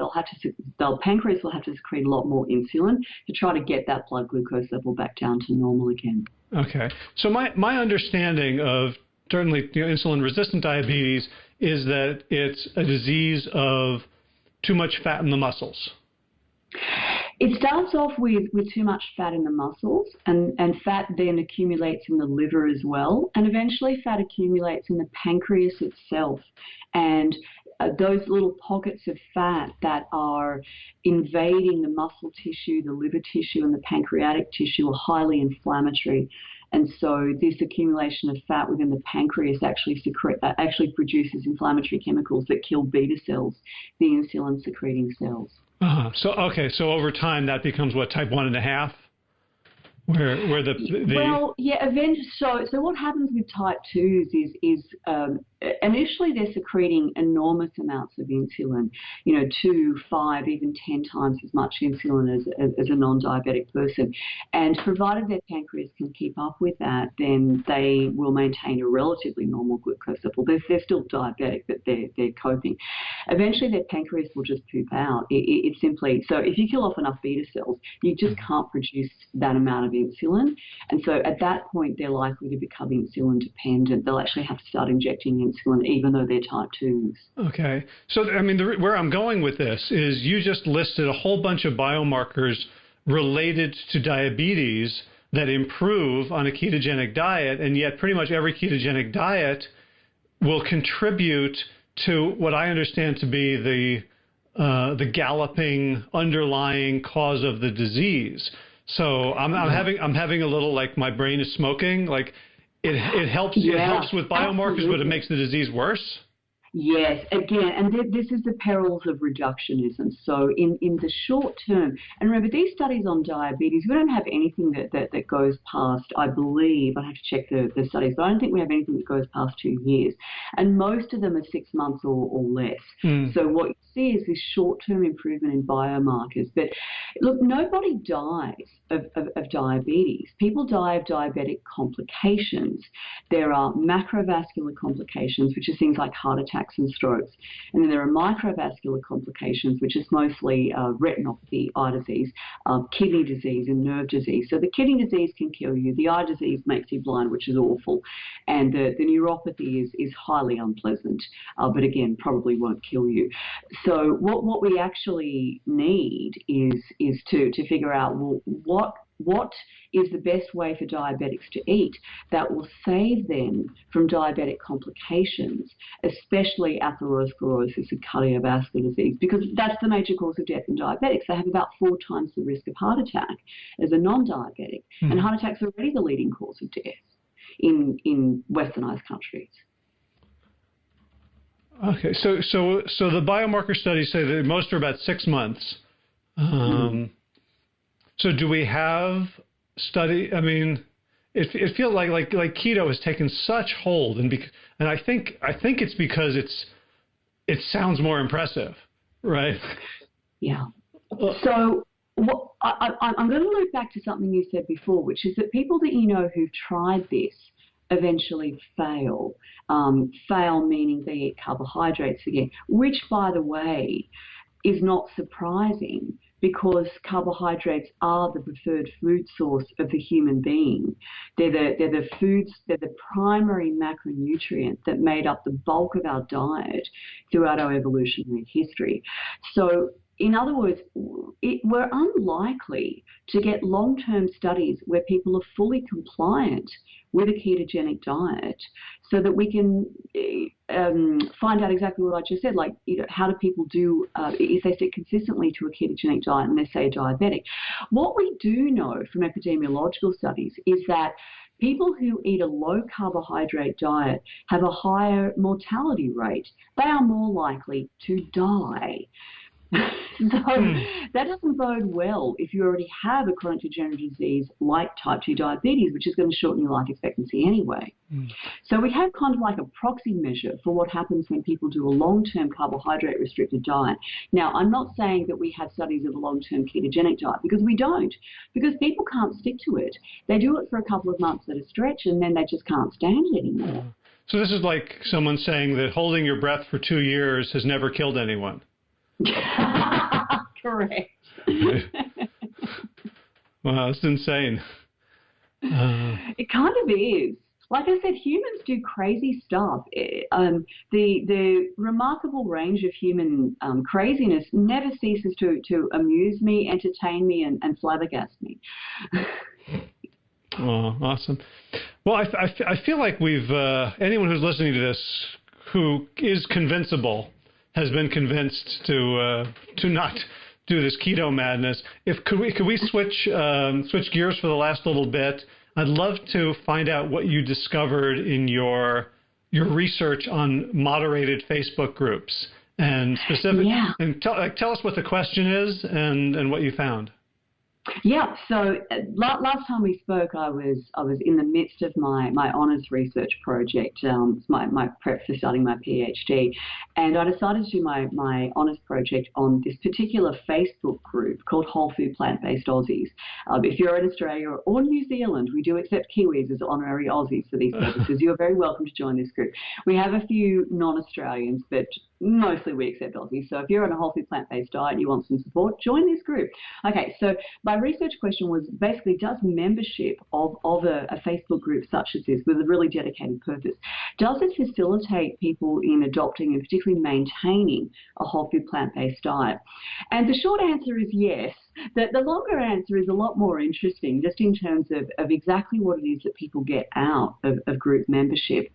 their pancreas will have to secrete a lot more insulin to try to get that blood glucose level back down to normal again. Okay. So my understanding of certainly insulin resistant diabetes is that it's a disease of too much fat in the muscles. It starts off with too much fat in the muscles, and fat then accumulates in the liver as well, and eventually fat accumulates in the pancreas itself. And those little pockets of fat that are invading the muscle tissue, the liver tissue, and the pancreatic tissue are highly inflammatory. And so this accumulation of fat within the pancreas actually produces inflammatory chemicals that kill beta cells, the insulin-secreting cells. So over time that becomes what, type 1.5? where the well, yeah, eventually. So what happens with type 2s is initially they're secreting enormous amounts of insulin, 2, 5, even 10 times as much insulin as a non-diabetic person. And provided their pancreas can keep up with that, then they will maintain a relatively normal glucose level. They're still diabetic, but they're coping. Eventually their pancreas will just poop out. It's simply, so if you kill off enough beta cells, you just can't produce that amount of insulin. And so at that point, they're likely to become insulin dependent. They'll actually have to start injecting insulin, even though they're type 2s. Okay. So, I mean, where I'm going with this is you just listed a whole bunch of biomarkers related to diabetes that improve on a ketogenic diet, and yet pretty much every ketogenic diet will contribute to what I understand to be the galloping underlying cause of the disease. So I'm having a little, like, my brain is smoking. Like it helps with biomarkers, absolutely, but it makes the disease worse. Yes, again, and this is the perils of reductionism. So in the short term, and remember, these studies on diabetes, we don't have anything that goes past, I believe, I have to check the studies, but I don't think we have anything that goes past 2 years. And most of them are 6 months or less. So what you see is this short-term improvement in biomarkers. But look, nobody dies of diabetes. People die of diabetic complications. There are macrovascular complications, which are things like heart attacks and strokes. And then there are microvascular complications, which is mostly retinopathy, eye disease, kidney disease, and nerve disease. So the kidney disease can kill you. The eye disease makes you blind, which is awful. And the neuropathy is highly unpleasant, but again, probably won't kill you. So what we actually need is to figure out, well, what is the best way for diabetics to eat that will save them from diabetic complications, especially atherosclerosis and cardiovascular disease, because that's the major cause of death in diabetics. They have about 4 times the risk of heart attack as a non-diabetic, and heart attacks are already the leading cause of death in westernized countries. Okay, so the biomarker studies say that most are about 6 months. So do we have study? I mean, it feels like keto has taken such hold, and I think it's because it sounds more impressive, right? Yeah. So I'm going to loop back to something you said before, which is that people that you know who've tried this eventually fail. Fail meaning they eat carbohydrates again, which, by the way, is not surprising, because carbohydrates are the preferred food source of the human being. They're the primary macronutrient that made up the bulk of our diet throughout our evolutionary history. So, in other words, we're unlikely to get long-term studies where people are fully compliant with a ketogenic diet, so that we can find out exactly what I just said, like, how do people do if they stick consistently to a ketogenic diet and they say diabetic. What we do know from epidemiological studies is that people who eat a low carbohydrate diet have a higher mortality rate. They are more likely to die. So that doesn't bode well if you already have a chronic degenerative disease like type 2 diabetes, which is going to shorten your life expectancy anyway. So we have kind of like a proxy measure for what happens when people do a long-term carbohydrate restricted diet. Now, I'm not saying that we have studies of a long-term ketogenic diet, because we don't, because people can't stick to it. They do it for a couple of months at a stretch, and then they just can't stand it anymore. So this is like someone saying that holding your breath for 2 years has never killed anyone. Correct. Wow, that's insane. It kind of is. Like I said, humans do crazy stuff. The remarkable range of human craziness never ceases to amuse me, entertain me, and flabbergast me. Oh, awesome. Well, I feel like we've anyone who's listening to this who is convincible has been convinced to not do this keto madness. Could we switch gears for the last little bit? I'd love to find out what you discovered in your research on moderated Facebook groups, and specific. Yeah. And tell us what the question is and what you found. Yeah, so last time we spoke, I was in the midst of my honours research project, my prep for starting my PhD, and I decided to do my honours project on this particular Facebook group called Whole Food Plant-Based Aussies. If you're in Australia or New Zealand, we do accept Kiwis as honorary Aussies for these purposes. You're very welcome to join this group. We have a few non-Australians, but mostly we accept Aussies. So if you're on a whole food plant-based diet and you want some support, join this group. Okay, so my research question was basically, does membership of a Facebook group such as this with a really dedicated purpose, does it facilitate people in adopting and particularly maintaining a whole food plant-based diet? And the short answer is yes. The longer answer is a lot more interesting, just in terms of exactly what it is that people get out of group membership.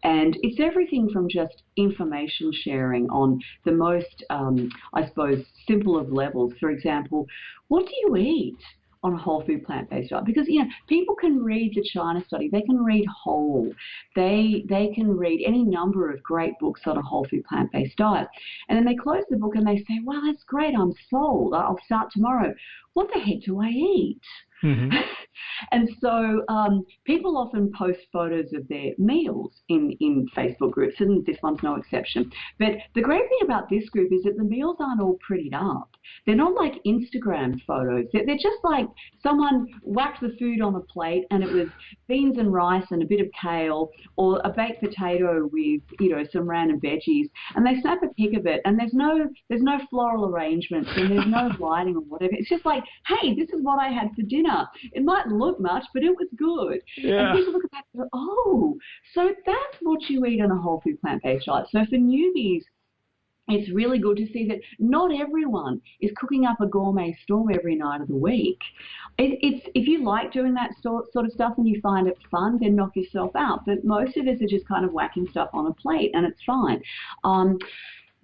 And it's everything from just information sharing on the most, I suppose, simple of levels. For example, what do you eat on a whole food plant-based diet? Because, people can read the China study, they can read Whole, they can read any number of great books on a whole food plant-based diet, and then they close the book and they say, well, that's great, I'm sold, I'll start tomorrow. What the heck do I eat? Mm-hmm. And so people often post photos of their meals in Facebook groups, and this one's no exception. But the great thing about this group is that the meals aren't all prettied up. They're not like Instagram photos. They're just like someone whacked the food on a plate and it was beans and rice and a bit of kale, or a baked potato with, some random veggies, and they snap a pic of it, and there's no floral arrangements and there's no lighting or whatever. It's just like, hey, this is what I had for dinner. It might look much, but it was good. Yeah. And people look at that and go, oh, so that's what you eat on a whole food plant-based diet. So for newbies, it's really good to see that not everyone is cooking up a gourmet storm every night of the week. If you like doing that sort of stuff and you find it fun, then knock yourself out. But most of us are just kind of whacking stuff on a plate, and it's fine.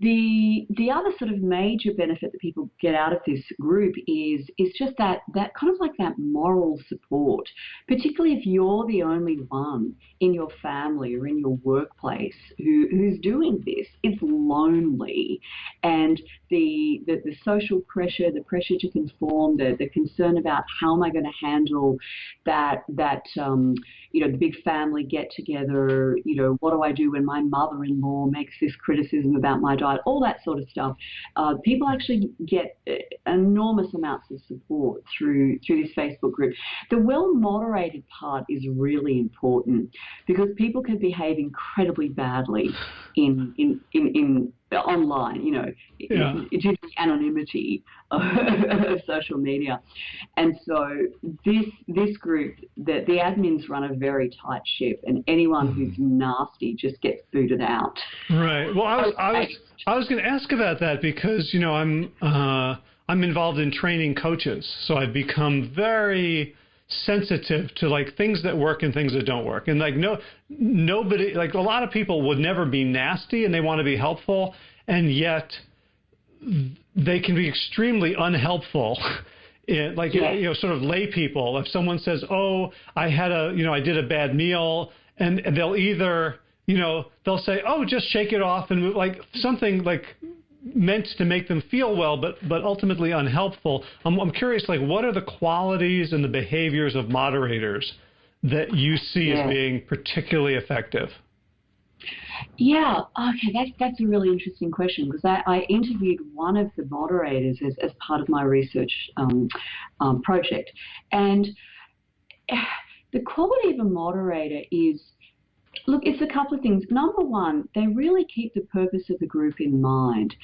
The other sort of major benefit that people get out of this group is just that kind of like that moral support, particularly if you're the only one in your family or in your workplace who's doing this. It's lonely, and the social pressure, the pressure to conform, the concern about how am I going to handle that the big family get together, what do I do when my mother-in-law makes this criticism about my diet, all that sort of stuff. People actually get enormous amounts of support through this Facebook group. The well-moderated part is really important, because people can behave incredibly badly in online, due to the anonymity of social media. And so this group, the admins run a very tight ship, and anyone who's nasty just gets booted out. Right. Well, I was going to ask about that, because I'm involved in training coaches, so I've become very sensitive to like things that work and things that don't work. And like nobody, like a lot of people would never be nasty and they want to be helpful, and yet they can be extremely unhelpful. Sort of lay people. If someone says, "Oh, I did a bad meal," and they'll either, they'll say, "Oh, just shake it off," and like something like meant to make them feel well, but ultimately unhelpful. I'm curious, like, what are the qualities and the behaviors of moderators that you see as being particularly effective? Yeah, okay, that's a really interesting question, because I interviewed one of the moderators as part of my research project, and the quality of a moderator is, look, it's a couple of things. Number one, they really keep the purpose of the group in mind.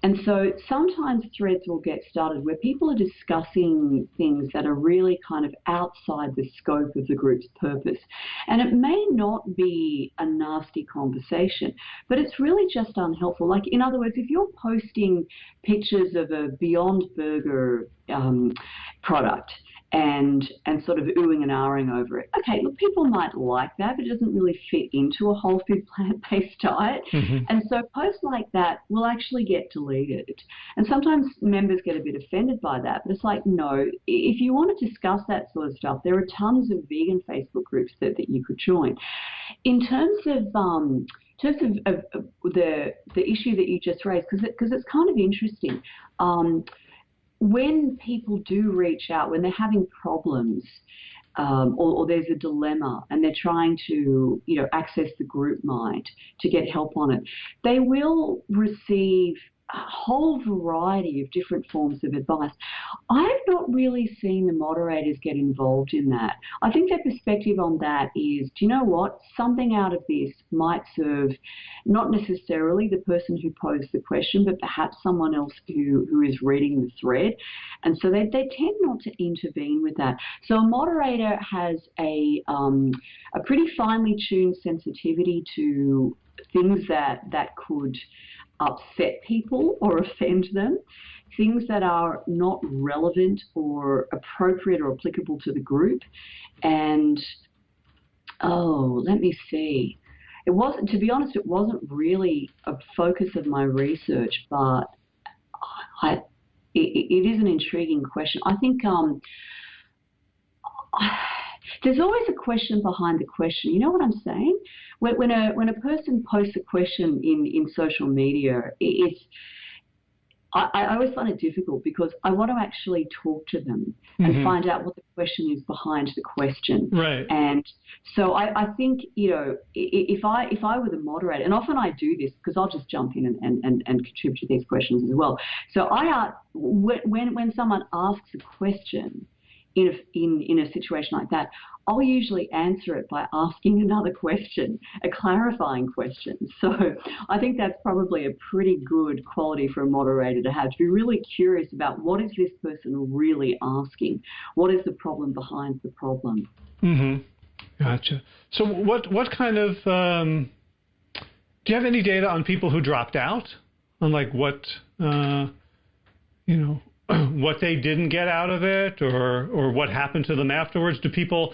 And so sometimes threads will get started where people are discussing things that are really kind of outside the scope of the group's purpose. And it may not be a nasty conversation, but it's really just unhelpful. Like, in other words, if you're posting pictures of a Beyond Burger product, and sort of oohing and ahhing over it. Okay, look, people might like that, but it doesn't really fit into a whole food plant-based diet. Mm-hmm. And so posts like that will actually get deleted. And sometimes members get a bit offended by that, but it's like, no, if you want to discuss that sort of stuff, there are tons of vegan Facebook groups that you could join. In terms of the issue that you just raised, because it's kind of interesting, when people do reach out, when they're having problems, or there's a dilemma and they're trying to, access the group mind to get help on it, they will receive a whole variety of different forms of advice. I've not really seen the moderators get involved in that. I think their perspective on that is, do you know what? Something out of this might serve not necessarily the person who posed the question, but perhaps someone else who is reading the thread. And so they tend not to intervene with that. So a moderator has a pretty finely tuned sensitivity to things that could upset people or offend them, things that are not relevant or appropriate or applicable to the group. And, let me see. It wasn't, to be honest, it wasn't really a focus of my research, but it is an intriguing question. I think there's always a question behind the question. You know what I'm saying? When a person posts a question in social media, I always find it difficult because I want to actually talk to them and find out what the question is behind the question. Right. And so I think, if I were the moderator, and often I do this because I'll just jump in and contribute to these questions as well. So when someone asks a question in a situation like that, I'll usually answer it by asking another question, a clarifying question. So I think that's probably a pretty good quality for a moderator to have, to be really curious about what is this person really asking? What is the problem behind the problem? Gotcha. So what kind of, do you have any data on people who dropped out? On like what, what they didn't get out of it, or what happened to them afterwards? Do people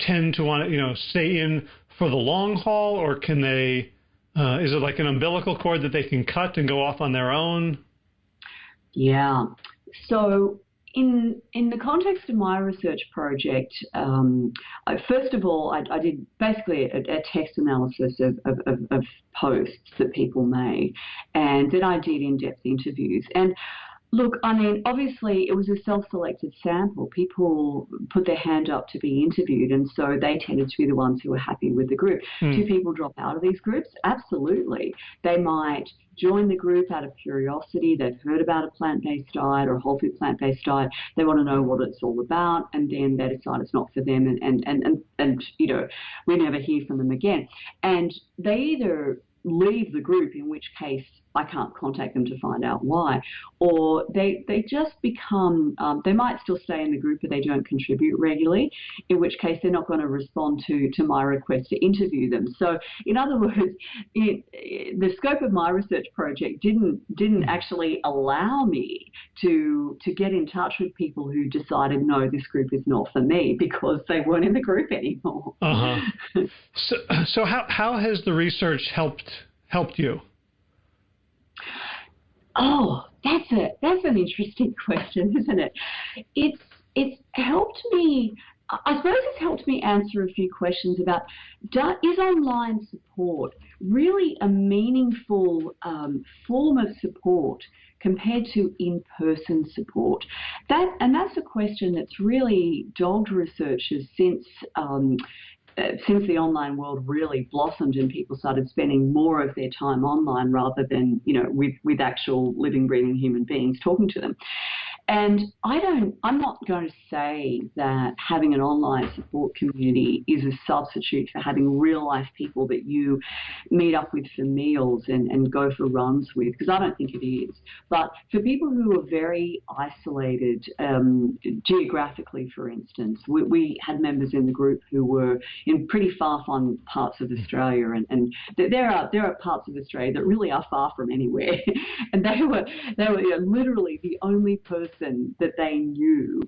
tend to want to, stay in for the long haul, or can they, is it like an umbilical cord that they can cut and go off on their own? Yeah. So in the context of my research project, first of all, I did basically a text analysis of posts that people made, and then I did in-depth interviews. And look, I mean, obviously it was a self-selected sample. People put their hand up to be interviewed, and so they tended to be the ones who were happy with the group. Do people drop out of these groups? Absolutely. They might join the group out of curiosity. They've heard about a plant-based diet or a whole food plant-based diet. They want to know what it's all about, and then they decide it's not for them, and we never hear from them again. And they either leave the group, in which case I can't contact them to find out why, or they just become, they might still stay in the group, but they don't contribute regularly, in which case they're not going to respond to my request to interview them. So in other words, the scope of my research project didn't actually allow me to get in touch with people who decided, no, this group is not for me, because they weren't in the group anymore. So how has the research helped you? Oh, that's an interesting question, isn't it? It's helped me. I suppose it's helped me answer a few questions about, is online support really a meaningful form of support compared to in-person support? That's a question that's really dogged researchers since the online world really blossomed and people started spending more of their time online rather than, with actual living, breathing human beings talking to them. And I'm not going to say that having an online support community is a substitute for having real life people that you meet up with for meals and go for runs with, because I don't think it is. But for people who are very isolated, geographically, for instance, we had members in the group who were in pretty far-flung parts of Australia, and there are parts of Australia that really are far from anywhere, and they were literally the only person that they knew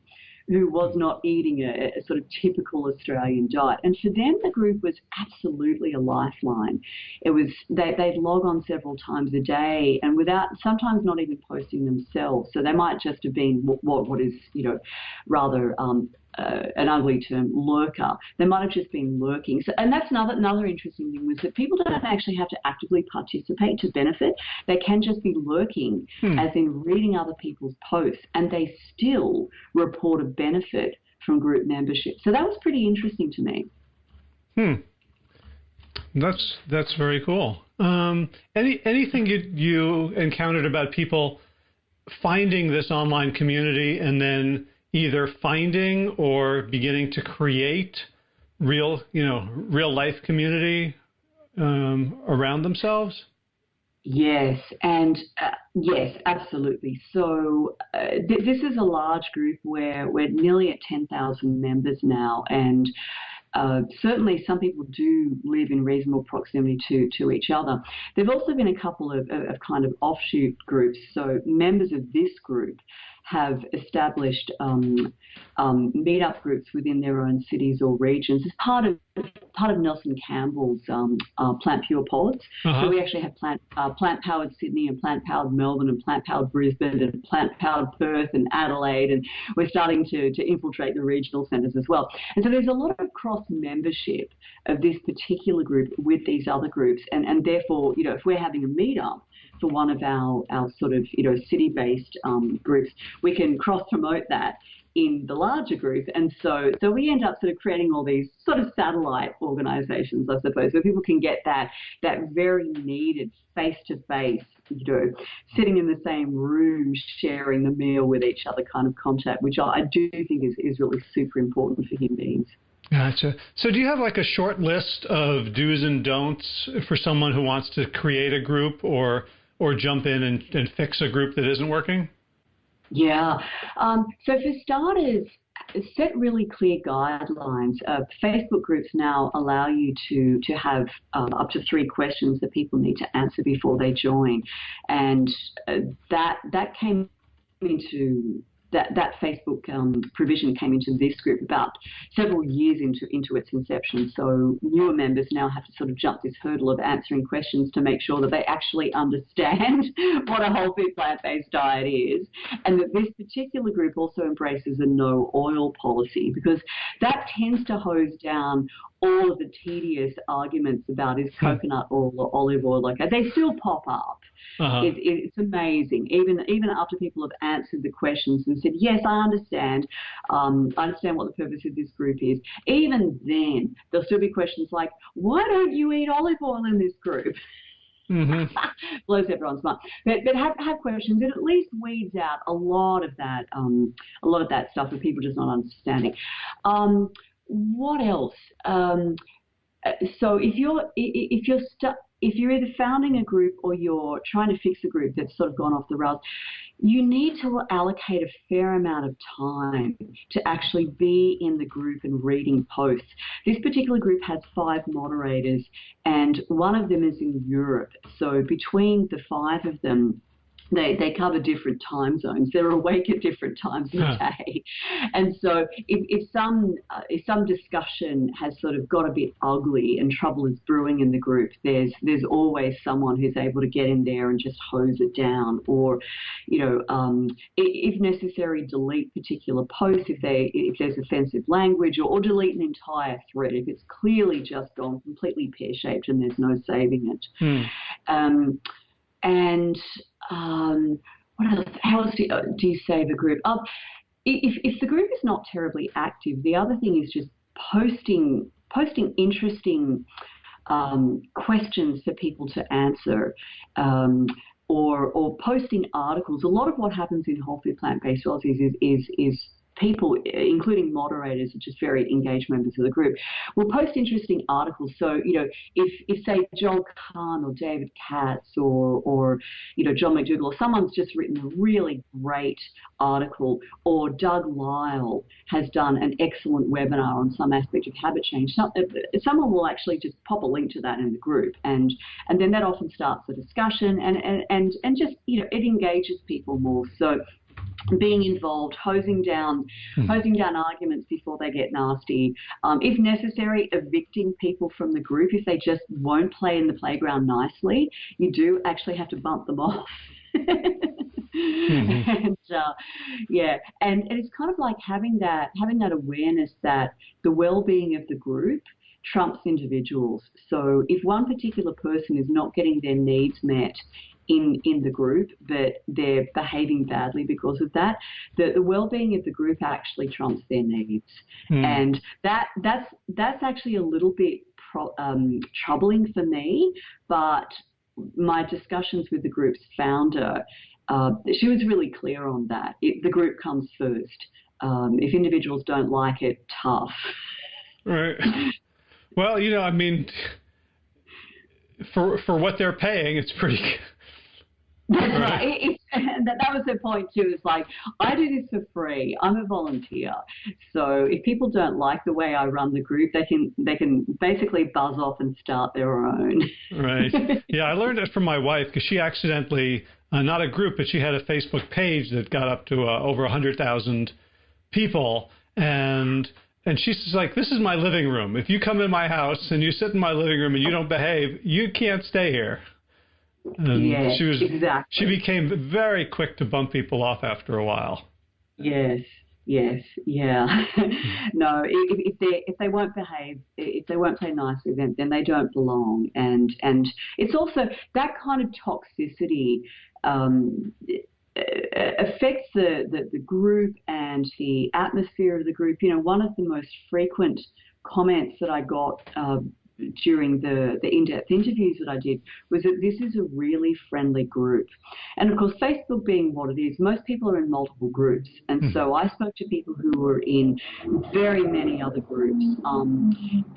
who was not eating a sort of typical Australian diet. And for them, the group was absolutely a lifeline. It was they'd log on several times a day, and without sometimes not even posting themselves. So they might just have been what is rather an ugly term, lurker. They might have just been lurking. So, and that's another interesting thing, was that people don't actually have to actively participate to benefit. They can just be lurking, as in reading other people's posts, and they still report a benefit from group membership. So that was pretty interesting to me. That's very cool. Anything you encountered about people finding this online community and then either finding or beginning to create real life community around themselves? Yes, and yes, absolutely. So this is a large group where we're nearly at 10,000 members now, and certainly some people do live in reasonable proximity to each other. There have also been a couple of kind of offshoot groups. So members of this group have established meetup groups within their own cities or regions as part of Nelson Campbell's Plant Pure Pods. So we actually have Plant Powered Sydney and Plant Powered Melbourne and Plant Powered Brisbane and Plant Powered Perth and Adelaide, and we're starting to infiltrate the regional centres as well. And so there's a lot of cross membership of this particular group with these other groups, and therefore, if we're having a meetup for one of our sort of city-based groups, we can cross-promote that in the larger group. And so we end up sort of creating all these sort of satellite organizations, I suppose, where people can get that very needed face-to-face, sitting in the same room, sharing the meal with each other kind of contact, which I do think is really super important for human beings. Gotcha. So do you have like a short list of do's and don'ts for someone who wants to create a group or jump in and fix a group that isn't working? Yeah. So for starters, set really clear guidelines. Facebook groups now allow you to have up to 3 questions that people need to answer before they join, and that came into that Facebook provision came into this group about several years into its inception. So newer members now have to sort of jump this hurdle of answering questions to make sure that they actually understand what a whole food plant-based diet is, and that this particular group also embraces a no oil policy, because that tends to hose down all of the tedious arguments about is coconut oil or olive oil okay. They still pop up. It's amazing. Even after people have answered the questions and said, yes, I understand what the purpose of this group is, even then there'll still be questions like, why don't you eat olive oil in this group? Blows everyone's mind. But have questions. It at least weeds out a lot of that stuff that people just not understanding. What else? So if you're either founding a group or you're trying to fix a group that's sort of gone off the rails, you need to allocate a fair amount of time to actually be in the group and reading posts. This particular group has 5 moderators, and one of them is in Europe. So between the 5 of them, they cover different time zones. They're awake at different times of the day. And so if some discussion has sort of got a bit ugly and trouble is brewing in the group, there's always someone who's able to get in there and just hose it down, or, if necessary, delete particular posts if there's offensive language, or delete an entire thread if it's clearly just gone completely pear-shaped and there's no saving it. And what else? How else do you save a group? If the group is not terribly active, the other thing is just posting interesting questions for people to answer, or posting articles. A lot of what happens in whole food plant-based policies is people, including moderators, which is very engaged members of the group, will post interesting articles. So, if say Joel Kahn or David Katz or John McDougall, or someone's just written a really great article, or Doug Lyle has done an excellent webinar on some aspect of habit change, someone will actually just pop a link to that in the group, and then that often starts a discussion, and just, it engages people more. So being involved, hosing down arguments before they get nasty. If necessary, evicting people from the group if they just won't play in the playground nicely. You do actually have to bump them off. And it's kind of like having that awareness that the well-being of the group trumps individuals. So if one particular person is not getting their needs met in the group, but they're behaving badly because of that, the well-being of the group actually trumps their needs. And that's actually a little bit troubling for me, but my discussions with the group's founder, she was really clear on that. The group comes first. If individuals don't like it, tough. Right. Well, I mean, for what they're paying, it's pretty. Right. That was her point too. It's like, I do this for free. I'm a volunteer. So if people don't like the way I run the group, they can basically buzz off and start their own. Right. Yeah, I learned it from my wife because she accidentally, not a group, but she had a Facebook page that got up to over 100,000 people. And she's like, this is my living room. If you come in my house and you sit in my living room and you don't behave, you can't stay here. And yes, exactly. She became very quick to bump people off after a while. Yes, yeah. No, if they won't behave, if they won't play nicely, then they don't belong. And it's also that kind of toxicity affects the group and the atmosphere of the group. One of the most frequent comments that I got during the in-depth interviews that I did was that this is a really friendly group. And of course, Facebook being what it is, most people are in multiple groups. And so I spoke to people who were in very many other groups.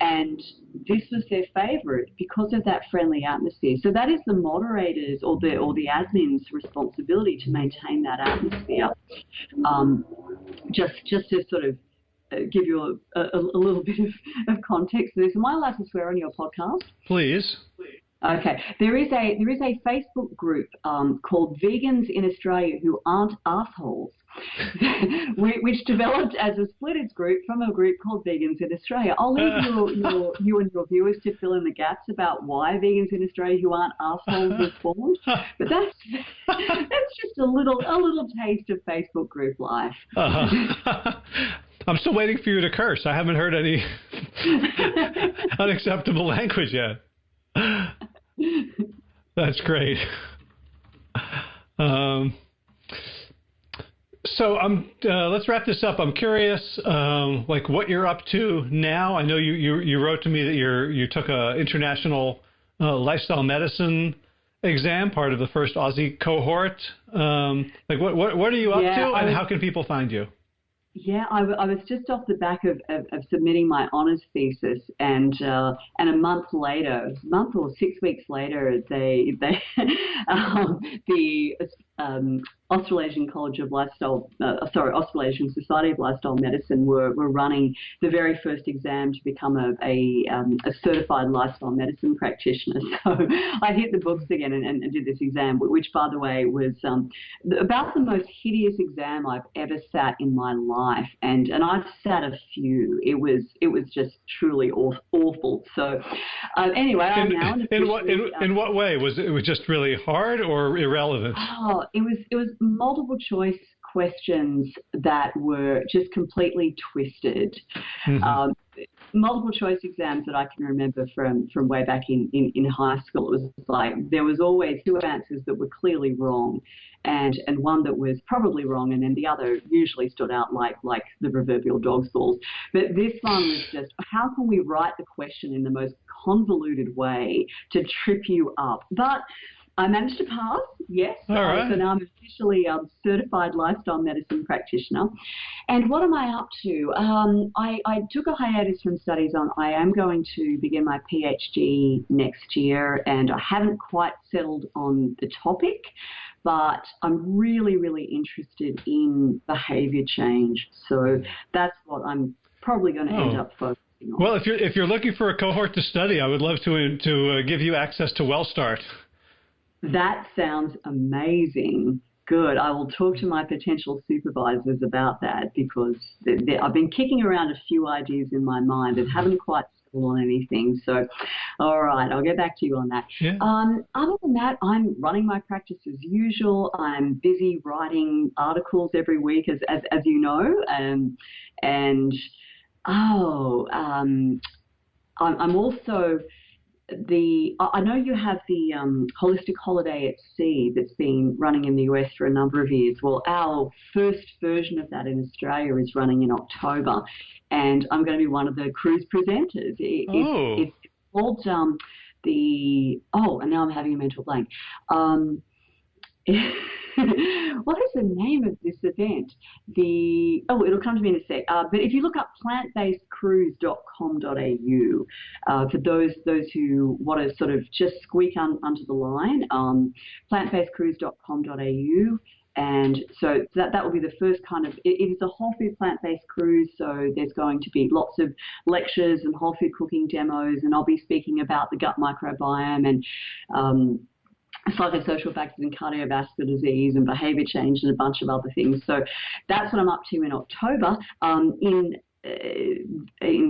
And this was their favorite because of that friendly atmosphere. So that is the moderators or the admin's responsibility to maintain that atmosphere. Just to sort of give you a little bit of context to this. Am I allowed to swear on your podcast? Please. Okay. There is a Facebook group called Vegans in Australia Who Aren't Assholes, which developed as a splitters group from a group called Vegans in Australia. I'll leave you and your viewers to fill in the gaps about why Vegans in Australia Who Aren't Assholes was formed. But that's just a little taste of Facebook group life. I'm still waiting for you to curse. I haven't heard any unacceptable language yet. That's great. So let's wrap this up. I'm curious, like what you're up to now. I know you wrote to me that you took a international lifestyle medicine exam, part of the first Aussie cohort. Like what are you up to, and how can people find you? Yeah, I was just off the back of submitting my honours thesis, and a month or 6 weeks later, the Australasian Society of Lifestyle Medicine were running the very first exam to become a certified lifestyle medicine practitioner. So I hit the books again and did this exam, which, by the way, was about the most hideous exam I've ever sat in my life, and I've sat a few. It was just truly awful. So anyway, I'm now in what way was it? Was just really hard or irrelevant? Oh, it was multiple choice questions that were just completely twisted. Multiple choice exams that I can remember from way back in high school. It was like there was always two answers that were clearly wrong, and one that was probably wrong, and then the other usually stood out like the proverbial dog's balls. But this one was just, how can we write the question in the most convoluted way to trip you up? But I managed to pass, yes. All right. So now I'm officially a certified lifestyle medicine practitioner. And what am I up to? I took a hiatus from studies on. I am going to begin my PhD next year, and I haven't quite settled on the topic, but I'm really, really interested in behaviour change. So that's what I'm probably going to end up focusing on. Well, if you're looking for a cohort to study, I would love to give you access to WellStart. That sounds amazing, Good. I will talk to my potential supervisors about that because I've been kicking around a few ideas in my mind and haven't quite settled on anything. So, all right, I'll get back to you on that. Yeah. Other than that, I'm running my practice as usual. I'm busy writing articles every week, as you know, I'm also I know you have the Holistic Holiday at Sea that's been running in the US for a number of years. Well, our first version of that in Australia is running in October, and I'm going to be one of the cruise presenters. It's called and now I'm having a mental blank. What is the name of this event? It'll come to me in a sec. But if you look up plantbasedcruise.com.au, for those who want to sort of just squeak under the line, plantbasedcruise.com.au. And so that will be the first kind of, it is a whole food plant-based cruise, so there's going to be lots of lectures and whole food cooking demos, and I'll be speaking about the gut microbiome and psychosocial factors in cardiovascular disease and behaviour change and a bunch of other things. So that's what I'm up to in October. In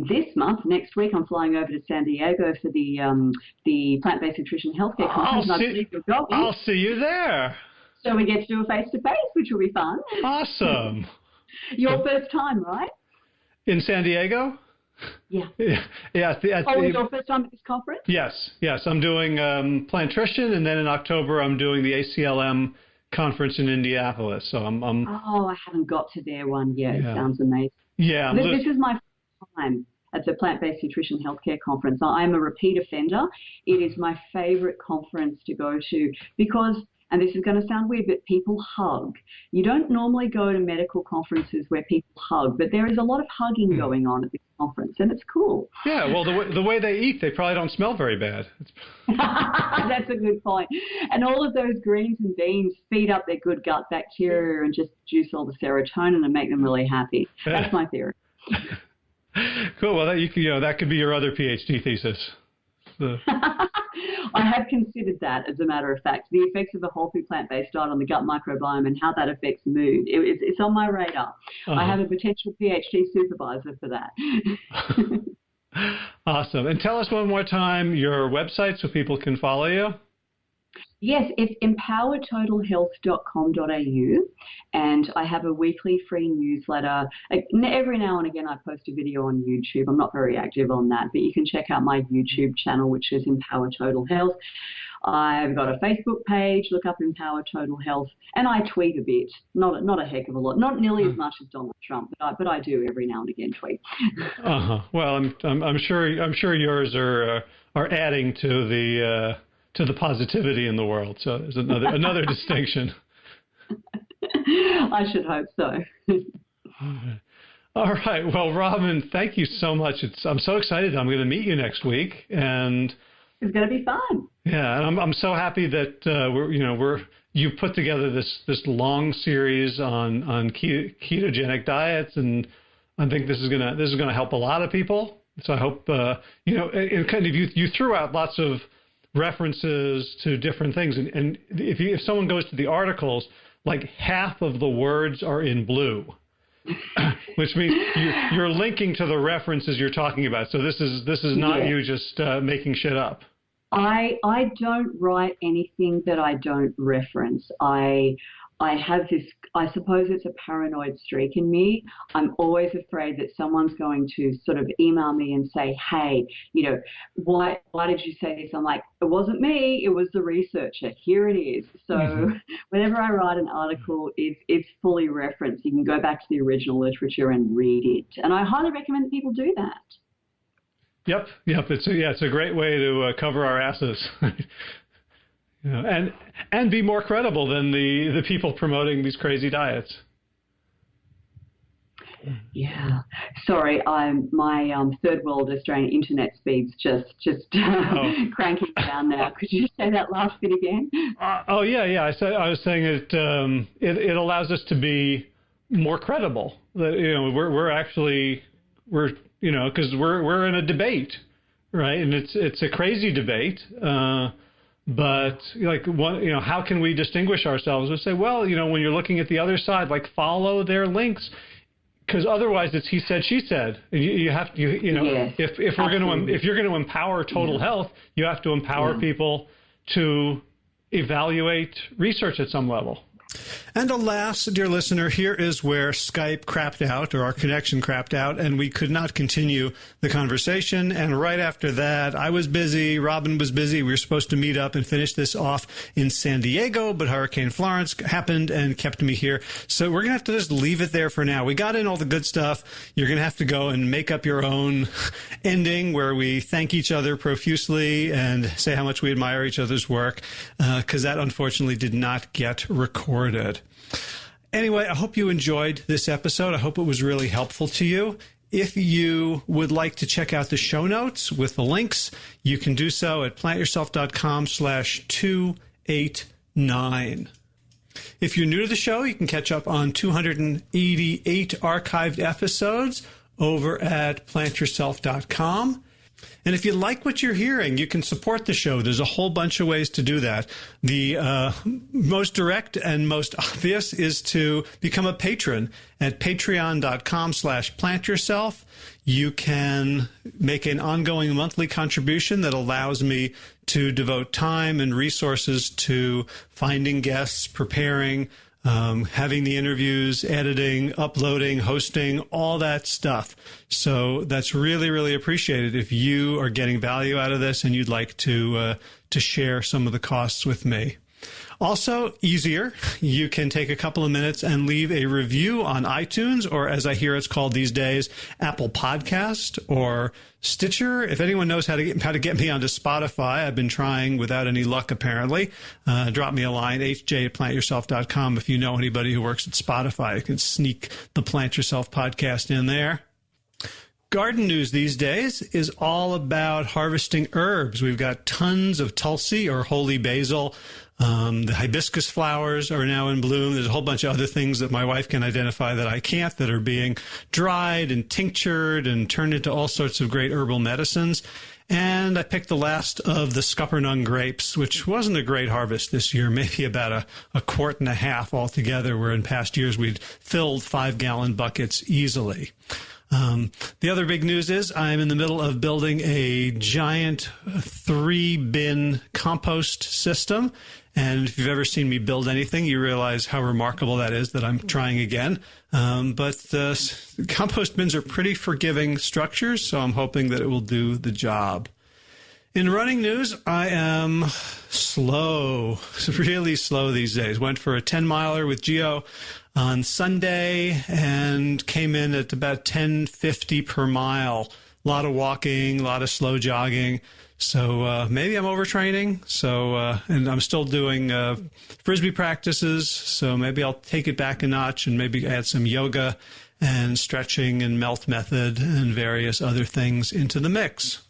this month, next week, I'm flying over to San Diego for the Plant-Based Nutrition Healthcare Conference. I'll see you there. So we get to do a face-to-face, which will be fun. Awesome. Your first time, right? In San Diego? Yeah. Yeah. Your first time at this conference? Yes. I'm doing Plantrition, and then in October I'm doing the ACLM conference in Indianapolis. So I'm I haven't got to their one yet. Yeah. It sounds amazing. Yeah. This is my first time at the Plant-Based Nutrition Healthcare Conference. I'm a repeat offender. It is my favorite conference to go to because, and this is going to sound weird, but people hug. You don't normally go to medical conferences where people hug, but there is a lot of hugging going on at this conference, and it's cool. Yeah, well, the way they eat, they probably don't smell very bad. That's a good point. And all of those greens and beans feed up their good gut bacteria and just produce all the serotonin and make them really happy. That's my theory. Cool. Well, that could be your other PhD thesis. I have considered that, as a matter of fact, the effects of a whole food plant-based diet on the gut microbiome and how that affects mood. It's on my radar. Uh-huh. I have a potential PhD supervisor for that. Awesome. And tell us one more time your website so people can follow you. Yes, it's empowertotalhealth.com.au, and I have a weekly free newsletter. Every now and again I post a video on YouTube. I'm not very active on that, but you can check out my YouTube channel, which is Empower Total Health. I've got a Facebook page, look up Empower Total Health, and I tweet a bit, not a heck of a lot, not nearly as much as Donald Trump, but I do every now and again tweet. Well, I'm sure yours are adding to the positivity in the world. So there's another distinction. I should hope so. All right. Well, Robyn, thank you so much. I'm so excited. I'm going to meet you next week, and it's going to be fun. Yeah, and I'm so happy that you put together this long series on ketogenic diets, and I think this is gonna help a lot of people. So I hope and kind of you threw out lots of references to different things, and if someone goes to the articles, like half of the words are in blue, which means you're linking to the references you're talking about. So this is not you just making shit up. I don't write anything that I don't reference. I have this, I suppose it's a paranoid streak in me. I'm always afraid that someone's going to sort of email me and say, hey, why did you say this? I'm like, it wasn't me, it was the researcher. Here it is. So whenever I write an article, it's fully referenced. You can go back to the original literature and read it. And I highly recommend that people do that. Yep. It's a great way to cover our asses. And be more credible than the people promoting these crazy diets. Yeah. Sorry, my third world Australian internet speed's just cranking down now. Could you say that last bit again? Yeah. I was saying it allows us to be more credible. That we're because we're in a debate, right? And it's a crazy debate. But how can we distinguish ourselves? We say, well, when you're looking at the other side, follow their links, because otherwise it's he said, she said. You have to, Yes, if you're going to empower total health, you have to empower people to evaluate research at some level. And alas, dear listener, here is where Skype crapped out, or our connection crapped out, and we could not continue the conversation. And right after that, I was busy, Robyn was busy. We were supposed to meet up and finish this off in San Diego, but Hurricane Florence happened and kept me here. So we're going to have to just leave it there for now. We got in all the good stuff. You're going to have to go and make up your own ending where we thank each other profusely and say how much we admire each other's work, because that unfortunately did not get recorded. Anyway, I hope you enjoyed this episode. I hope it was really helpful to you. If you would like to check out the show notes with the links, you can do so at plantyourself.com/289. If you're new to the show, you can catch up on 288 archived episodes over at plantyourself.com. And if you like what you're hearing, you can support the show. There's a whole bunch of ways to do that. The most direct and most obvious is to become a patron at patreon.com/plantyourself. You can make an ongoing monthly contribution that allows me to devote time and resources to finding guests, preparing, having the interviews, editing, uploading, hosting, all that stuff. So that's really, really appreciated if you are getting value out of this and you'd like to share some of the costs with me. Also, easier, you can take a couple of minutes and leave a review on iTunes, or as I hear it's called these days, Apple Podcast or Stitcher. If anyone knows how to get me onto Spotify, I've been trying without any luck apparently. Drop me a line, hj@plantyourself.com. If you know anybody who works at Spotify, you can sneak the Plant Yourself podcast in there. Garden news these days is all about harvesting herbs. We've got tons of Tulsi or holy basil. The hibiscus flowers are now in bloom. There's a whole bunch of other things that my wife can identify that I can't, that are being dried and tinctured and turned into all sorts of great herbal medicines. And I picked the last of the Scuppernong grapes, which wasn't a great harvest this year, maybe about a quart and a half altogether, where in past years we'd filled 5-gallon buckets easily. The other big news is I'm in the middle of building a giant 3-bin compost system. And if you've ever seen me build anything, you realize how remarkable that is, that I'm trying again. But compost bins are pretty forgiving structures, so I'm hoping that it will do the job. In running news, I am slow, really slow these days. Went for a 10-miler with Gio on Sunday and came in at about 10:50 per mile. A lot of walking, a lot of slow jogging. So maybe I'm overtraining. So and I'm still doing Frisbee practices. So maybe I'll take it back a notch and maybe add some yoga and stretching and melt method and various other things into the mix.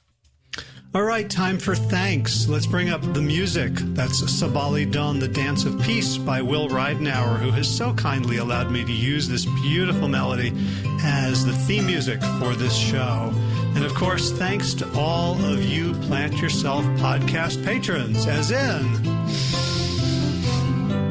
All right, time for thanks. Let's bring up the music. That's Sabali Dawn, The Dance of Peace by Will Ridenauer, who has so kindly allowed me to use this beautiful melody as the theme music for this show. And of course, thanks to all of you Plant Yourself podcast patrons, as in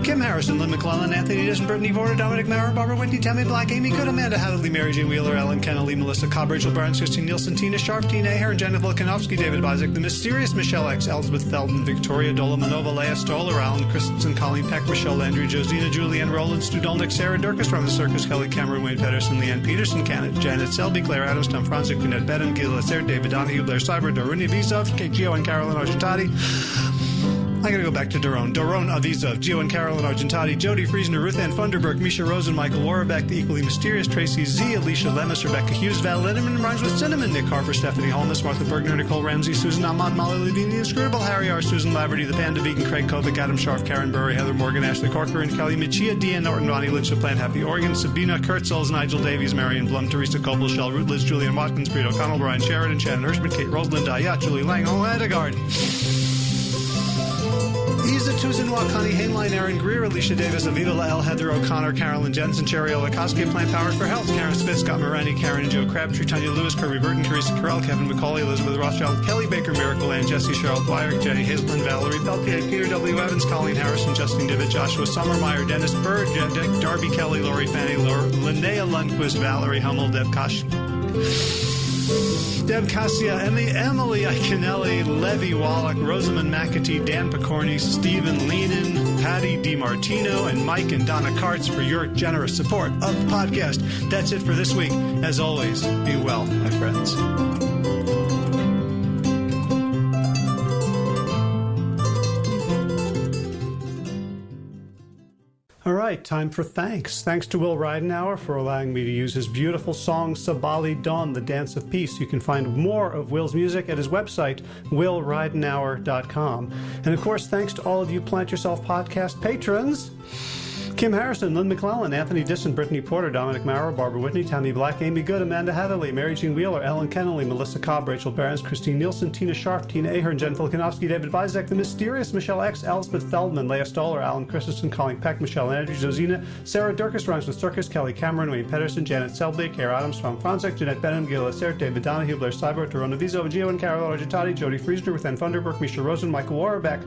Kim Harrison, Lynn McClellan, Anthony Disson, Brittany Porter, Dominic Mara, Barbara Whitney, Tammy Black, Amy Good, Amanda Hadley, Mary Jane Wheeler, Ellen Kennelly, Melissa Cobb, Rachel Burns, Christine Nielsen, Tina Sharp, Tina Aher, Jennifer Volkanovsky, David Bozick, the mysterious Michelle X, Elizabeth Feldman, Victoria Dolomanova, Leah Stoller, Alan Christensen, Colleen Peck, Michelle Landry, Josina, Julianne Rowland, Stu Dolnick, Sarah Durkis from the Circus, Kelly Cameron, Wayne Pedersen, Leanne Peterson, Janet Selby, Claire Adams, Tom Franzik, Vinette Bedden, Gil Lacer, David Donahue, Blair Cyber, Dorunia Vizov, Kate Gio, and Carolyn Argentati. I'm going to go back to Doron Avizov, Gio and Carolyn Argentati, Jody Friesner, Ruth Ann Funderburg, Misha Rosen, Michael Warbeck, The Equally Mysterious, Tracy Z, Alicia Lemus, Rebecca Hughes, Val Lindemann, Rhymes with Cinnamon, Nick Harper, Stephanie Holmes, Martha Bergner, Nicole Ramsey, Susan Ahmad, Molly Levine, Scribble, Harry R., Susan Laverty, The Panda Vegan, Craig Kovic, Adam Scharf, Karen Burry, Heather Morgan, Ashley Corcoran, Kelly Michia, Dean Norton, Ronnie Lynch of Plant Happy Oregon, Sabina Kurtzels, Nigel Davies, Marion Blum, Teresa Copel, Shell Root, Liz, Julian Watkins, Breed O'Connell, Brian Sheridan, Shannon Hirschman, Kate Rosalind, Ayat, Julie Lang, Ola Edegard. He's a Susan Connie Hainline, Aaron Greer, Alicia Davis, Aviva Lael, Heather O'Connor, Carolyn Jensen, Cherry Olakoski, Plant Powered for Health, Karen Smith, Scott Morani, Karen and Joe Crabtree, Tanya Lewis, Kirby Burton, Teresa Carell, Kevin McCauley, Elizabeth Rothschild, Kelly Baker, Miracle Land, Jesse Cheryl Dwyer, Jenny Hazelton, Valerie Peltier, Peter W. Evans, Colleen Harrison, Justin Divitt, Joshua Sommermeyer, Dennis Bird, Darby Kelly, Lori Fanny, Linnea Lundquist, Valerie Hummel, Deb Cassia, Emily Iconelli, Levy Wallach, Rosamund McAtee, Dan Picorni, Stephen Leenan, Patty DiMartino, and Mike and Donna Karts for your generous support of the podcast. That's it for this week. As always, be well, my friends. All right, time for thanks. Thanks to Will Ridenauer for allowing me to use his beautiful song Sabali Dawn, The Dance of Peace. You can find more of Will's music at his website, willridenauer.com. And of course, thanks to all of you Plant Yourself podcast patrons. Kim Harrison, Lynn McClellan, Anthony Disson, Brittany Porter, Dominic Maurer, Barbara Whitney, Tammy Black, Amy Good, Amanda Heatherly, Mary Jean Wheeler, Ellen Kennelly, Melissa Cobb, Rachel Behrens, Christine Nielsen, Tina Sharp, Tina Ahern, Jen Filikanovsky, David Vizek, The Mysterious, Michelle X, Elspeth Feldman, Leah Stoller, Alan Christensen, Colleen Peck, Michelle Andrews, Zosina, Sarah Durkis, Rhymes with Circus, Kelly Cameron, Wayne Pedersen, Janet Selby, Kara Adams, Tom Franzek, Jeanette Benham, Gil Lassert, David Donahue, Blair Cyber, Torona Vizo, Gio and Carol Argentati, Jody Friesner, Ruth Ann Funderburg, Misha Rosen, Michael Warbeck,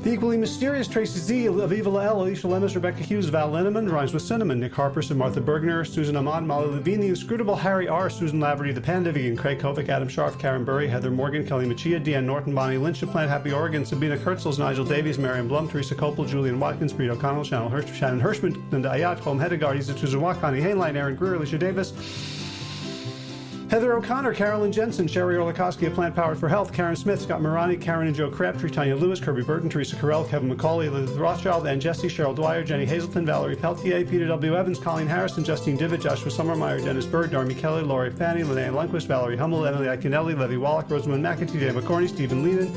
the equally mysterious Tracy Z, Aviva Lael, Alicia Lemus, Rebecca Hughes, Val Linneman, Rhymes with Cinnamon, Nick Harperson, Martha Bergner, Susan Ahmad, Molly Levine, the inscrutable Harry R., Susan Laverty, the Panda Vegan, Craig Kovic, Adam Scharf, Karen Burry, Heather Morgan, Kelly Machia, Deanne Norton, Bonnie Lynch, Plant Happy Oregon, Sabina Kurtzels, Nigel Davies, Marion Blum, Teresa Copel, Julian Watkins, Breed O'Connell, Shannon Hirschman, Linda Ayat, Holm Hedegaard, Isa Tuzawa, Connie Hainline, Aaron Greer, Alicia Davis, Heather O'Connor, Carolyn Jensen, Sherry Olakoski of Plant Powered for Health, Karen Smith, Scott Morani, Karen and Joe Crabtree, Tanya Lewis, Kirby Burton, Teresa Carell, Kevin McCauley, Elizabeth Rothschild, and Jesse, Cheryl Dwyer, Jenny Hazelton, Valerie Peltier, Peter W. Evans, Colleen Harrison, Justine Divitt, Joshua Sommermeyer, Dennis Bird, Darmy Kelly, Lori Fanny, Linnea Lundquist, Valerie Hummel, Emily Iconelli, Levy Wallach, Rosamund McAtee, Dan McCorney, Stephen Leenan,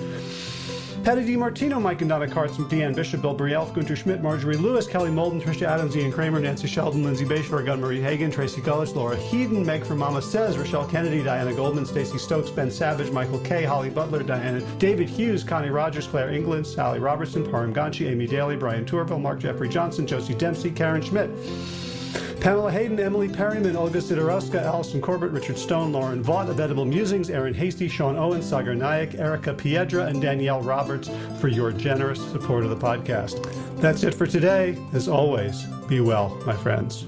Patty DiMartino, Mike and Donna Karts, Deanne Bishop, Bill Brielf, Gunter Schmidt, Marjorie Lewis, Kelly Molden, Tricia Adams, Ian Kramer, Nancy Sheldon, Lindsay Bayshore, Gunn-Marie Hagan, Tracy Gullis, Laura Heaton, Meg from Mama Says, Rochelle Kennedy, Diana Goldman, Stacey Stokes, Ben Savage, Michael Kay, Holly Butler, Diana, David Hughes, Connie Rogers, Claire England, Sally Robertson, Param Ganchi, Amy Daly, Brian Tourville, Mark Jeffrey Johnson, Josie Dempsey, Karen Schmidt, Pamela Hayden, Emily Perryman, Olga Sidorowska, Allison Corbett, Richard Stone, Lauren Vaught of Edible Musings, Aaron Hasty, Sean Owen, Sagar Nayak, Erica Piedra, and Danielle Roberts for your generous support of the podcast. That's it for today. As always, be well, my friends.